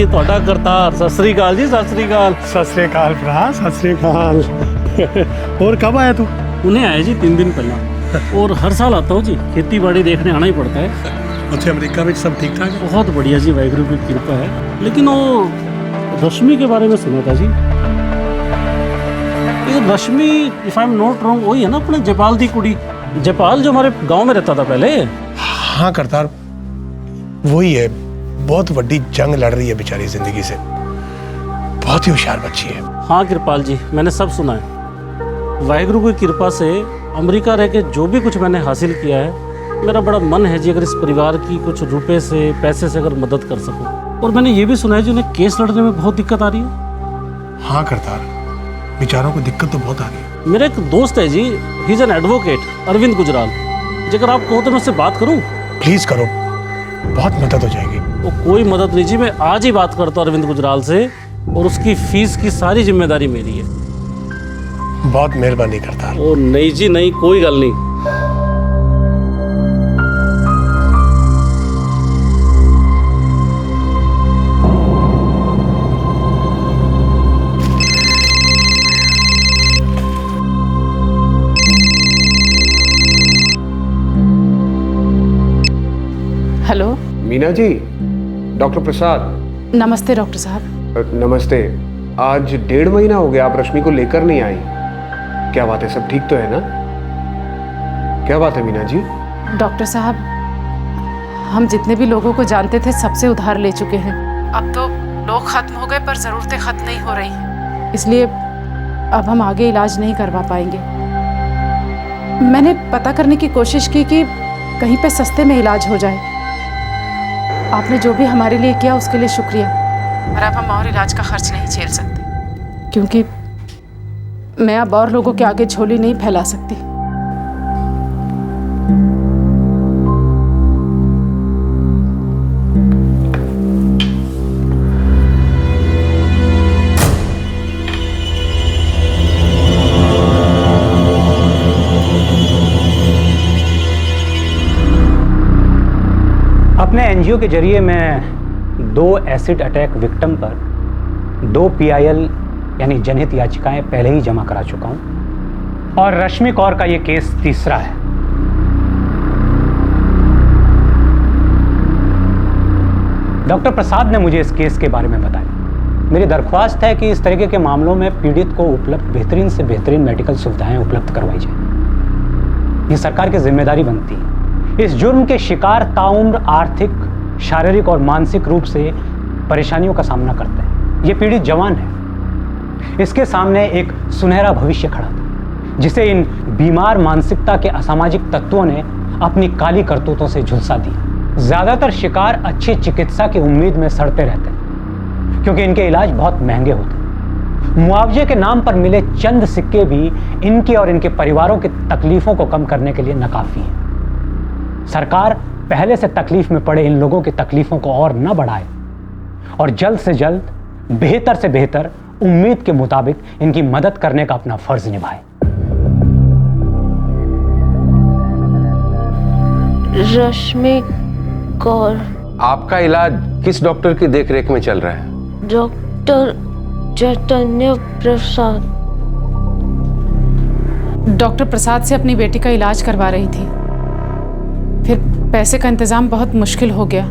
ਤੁਹਾਡਾ करतार। सत श्री अकाल जी, सत श्री अकाल। सत श्री अकाल भरा, सत श्री अकाल। और कब आया तू? उन्हें आया जी 3 दिन पहला, और हर साल आता हूँ जी, खेती बाड़ी देखने आना ही पड़ता है। उत्थे अमेरिका में सब ठीक ठाक है? बहुत बढ़िया जी, वाहिगुरु की कृपा है। लेकिन वो रश्मि के बारे में सुना था जी, ये Rashmi if I am not wrong वही है ना अपने जयपाल दी कुड़ी, जयपाल जो हमारे गांव में रहता था पहले? हाँ करतार, वही है। बहुत बड़ी जंग लड़ रही है बेचारी जिंदगी से, बहुत ही होशियार बच्ची है। हाँ कृपाल जी, मैंने सब सुना है। वाहिगुरु की कृपा से अमेरिका रह के जो भी कुछ मैंने हासिल किया है, मेरा बड़ा मन है जी अगर इस परिवार की कुछ रुपए से, पैसे से अगर मदद कर सकूं। और मैंने ये भी सुना है जी उन्हें केस लड़ने में बहुत दिक्कत आ रही है। हाँ करतार, बेचारों को दिक्कत तो बहुत आ रही है। मेरा एक दोस्त है जी, he is an advocate, Arvind Gujral. अगर आप कहो तो मैं उससे बात करूं? प्लीज करो, बहुत मदद हो जाएगी। वो कोई मदद नहीं जी, मैं आज ही बात करता हूँ अरविंद गुजराल से, और उसकी फीस की सारी जिम्मेदारी मेरी है। बहुत मेहरबानी करता। ओ नहीं जी नहीं, कोई गल नहीं। हेलो मीना जी, डॉक्टर प्रसाद। नमस्ते डॉक्टर साहब। नमस्ते। आज 1.5 महीना हो गया आप रश्मि को लेकर नहीं आई, क्या बात है? सब ठीक तो है ना? क्या बात है मीना जी? डॉक्टर साहब, हम जितने भी लोगों को जानते थे सबसे उधार ले चुके हैं। अब तो लोग खत्म हो गए पर ज़रूरतें खत्म नहीं हो रही, इसलिए अब हम आगे इलाज नहीं करवा पाएंगे। मैंने पता करने की कोशिश की कि कहीं पे सस्ते में इलाज हो जाए। आपने जो भी हमारे लिए किया उसके लिए शुक्रिया, पर अब हम और इलाज का खर्च नहीं झेल सकते, क्योंकि मैं अब और लोगों के आगे झोली नहीं फैला सकती। अपने एनजीओ के जरिए मैं 2 एसिड अटैक विक्टिम पर 2 PIL यानी जनहित याचिकाएं पहले ही जमा करा चुका हूं और रश्मि कौर का ये केस तीसरा है। डॉक्टर प्रसाद ने मुझे इस केस के बारे में बताया। मेरी दरख्वास्त है कि इस तरीके के मामलों में पीड़ित को उपलब्ध बेहतरीन से बेहतरीन मेडिकल सुविधाएं उपलब्ध करवाई जाए। ये सरकार की जिम्मेदारी बनती है। इस जुर्म के शिकार ताउम्र आर्थिक, शारीरिक और मानसिक रूप से परेशानियों का सामना करते हैं। ये पीड़ित जवान है, इसके सामने एक सुनहरा भविष्य खड़ा था, जिसे इन बीमार मानसिकता के असामाजिक तत्वों ने अपनी काली करतूतों से झुलसा दिया। ज्यादातर शिकार अच्छी चिकित्सा की उम्मीद में सड़ते रहते हैं, क्योंकि इनके इलाज बहुत महंगे होते हैं। मुआवजे के नाम पर मिले चंद सिक्के भी इनकी और इनके परिवारों की तकलीफों को कम करने के लिए नाकाफी है। सरकार पहले से तकलीफ में पड़े इन लोगों की तकलीफों को और न बढ़ाए और जल्द से जल्द बेहतर से बेहतर उम्मीद के मुताबिक इनकी मदद करने का अपना फर्ज निभाए। रश्मि कौर। आपका इलाज किस डॉक्टर की देखरेख में चल रहा है? डॉक्टर चैतन्य प्रसाद। डॉक्टर प्रसाद से अपनी बेटी का इलाज करवा रही थी, फिर पैसे का इंतजाम बहुत मुश्किल हो गया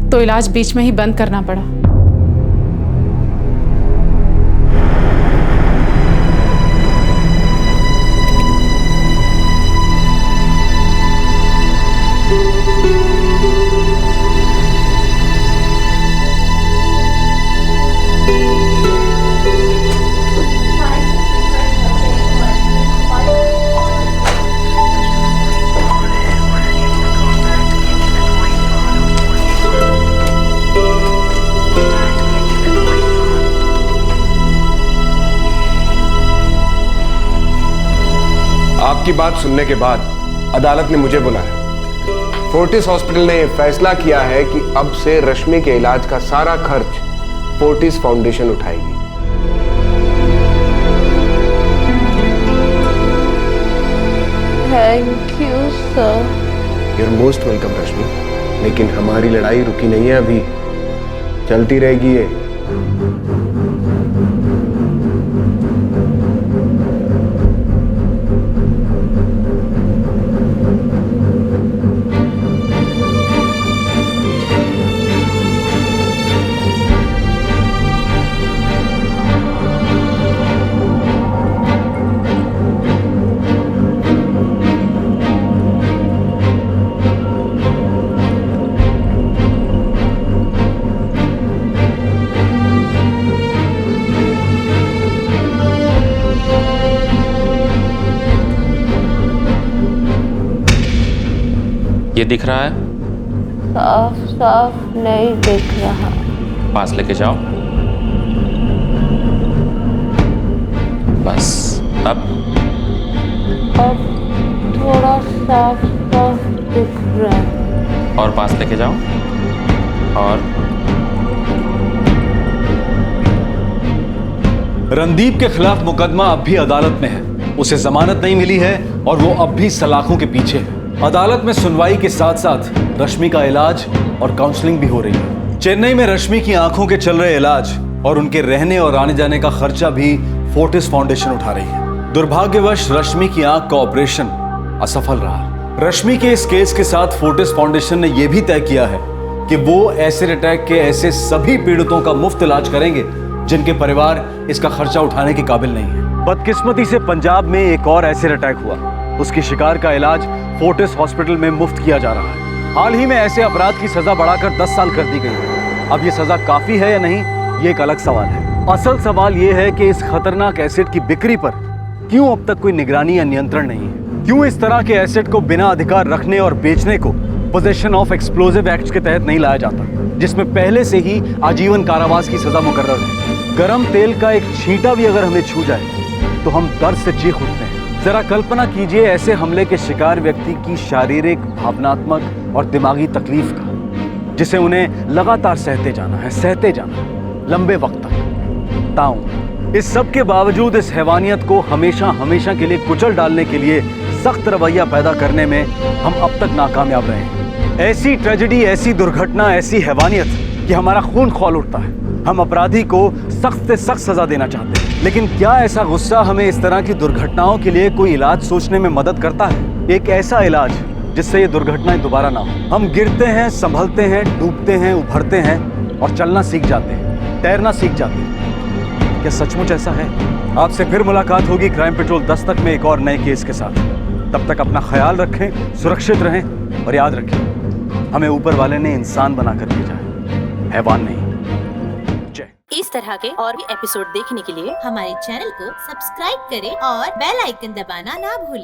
तो इलाज बीच में ही बंद करना पड़ा। आपकी बात सुनने के बाद अदालत ने मुझे बुलाया। फोर्टिस हॉस्पिटल ने फैसला किया है कि अब से रश्मि के इलाज का सारा खर्च फोर्टिस फाउंडेशन उठाएगी। Thank you sir. You're most welcome रश्मि, लेकिन हमारी लड़ाई रुकी नहीं है, अभी चलती रहेगी ये। ये दिख रहा है? साफ साफ नहीं दिख रहा। पास लेके जाओ। बस अब थोड़ा साफ साफ दिख रहा है। और पास लेके जाओ। और रणदीप के खिलाफ मुकदमा अब भी अदालत में है। उसे जमानत नहीं मिली है और वो अब भी सलाखों के पीछे है। अदालत में सुनवाई के साथ साथ रश्मि का इलाज और काउंसलिंग भी हो रही है। चेन्नई में रश्मि की आंखों के चल रहे इलाज और उनके रहने और आने जाने का खर्चा भी फोर्टिस फाउंडेशन उठा रही है। दुर्भाग्यवश रश्मि की आंख का ऑपरेशन असफल रहा। रश्मि के इस केस के साथ फोर्टिस फाउंडेशन ने यह भी तय किया है कि वो एसिड अटैक के ऐसे सभी पीड़ितों का मुफ्त इलाज करेंगे जिनके परिवार इसका खर्चा उठाने के काबिल नहीं है। बदकिस्मती से पंजाब में एक और एसिड अटैक हुआ। उसकी शिकार का इलाज फोर्टिस हॉस्पिटल में मुफ्त किया जा रहा है। हाल ही में ऐसे अपराध की सजा बढ़ाकर 10 साल कर दी गई है। अब ये सजा काफी है या नहीं, ये एक अलग सवाल है। असल सवाल ये है कि इस खतरनाक एसिड की बिक्री पर क्यों अब तक कोई निगरानी या नियंत्रण नहीं है? क्यों इस तरह के एसिड को बिना अधिकार रखने और बेचने को पोजेशन ऑफ एक्सप्लोजिव एक्ट के तहत नहीं लाया जाता, जिसमें पहले से ही आजीवन कारावास की सजा मुकर्रर है? गर्म तेल का एक छींटा भी अगर हमें छू जाए तो हम दर्द से चीख उठते हैं। जरा कल्पना कीजिए ऐसे हमले के शिकार व्यक्ति की शारीरिक, भावनात्मक और दिमागी तकलीफ का, जिसे उन्हें लगातार सहते जाना लंबे वक्त तक। ताऊ इस सब के बावजूद इस हैवानियत को हमेशा हमेशा के लिए कुचल डालने के लिए सख्त रवैया पैदा करने में हम अब तक नाकामयाब रहे हैं। ऐसी ट्रेजेडी, ऐसी दुर्घटना, ऐसी हैवानियत कि हमारा खून खौल उठता है। हम अपराधी को सख्त से सख्त सजा देना चाहते हैं, लेकिन क्या ऐसा गुस्सा हमें इस तरह की दुर्घटनाओं के लिए कोई इलाज सोचने में मदद करता है? एक ऐसा इलाज जिससे ये दुर्घटनाएं दोबारा ना हो। हम गिरते हैं, संभलते हैं, डूबते हैं, उभरते हैं और चलना सीख जाते हैं, तैरना सीख जाते हैं। क्या सचमुच ऐसा है? आपसे फिर मुलाकात होगी क्राइम पेट्रोल 10 तक में एक और नए केस के साथ। तब तक अपना ख्याल रखें, सुरक्षित रहें और याद रखें, हमें ऊपर वाले ने इंसान बनाकर भेजा है, हैवान नहीं। इस तरह के और भी एपिसोड देखने के लिए हमारे चैनल को सब्सक्राइब करें और बेल आइकन दबाना ना भूलें।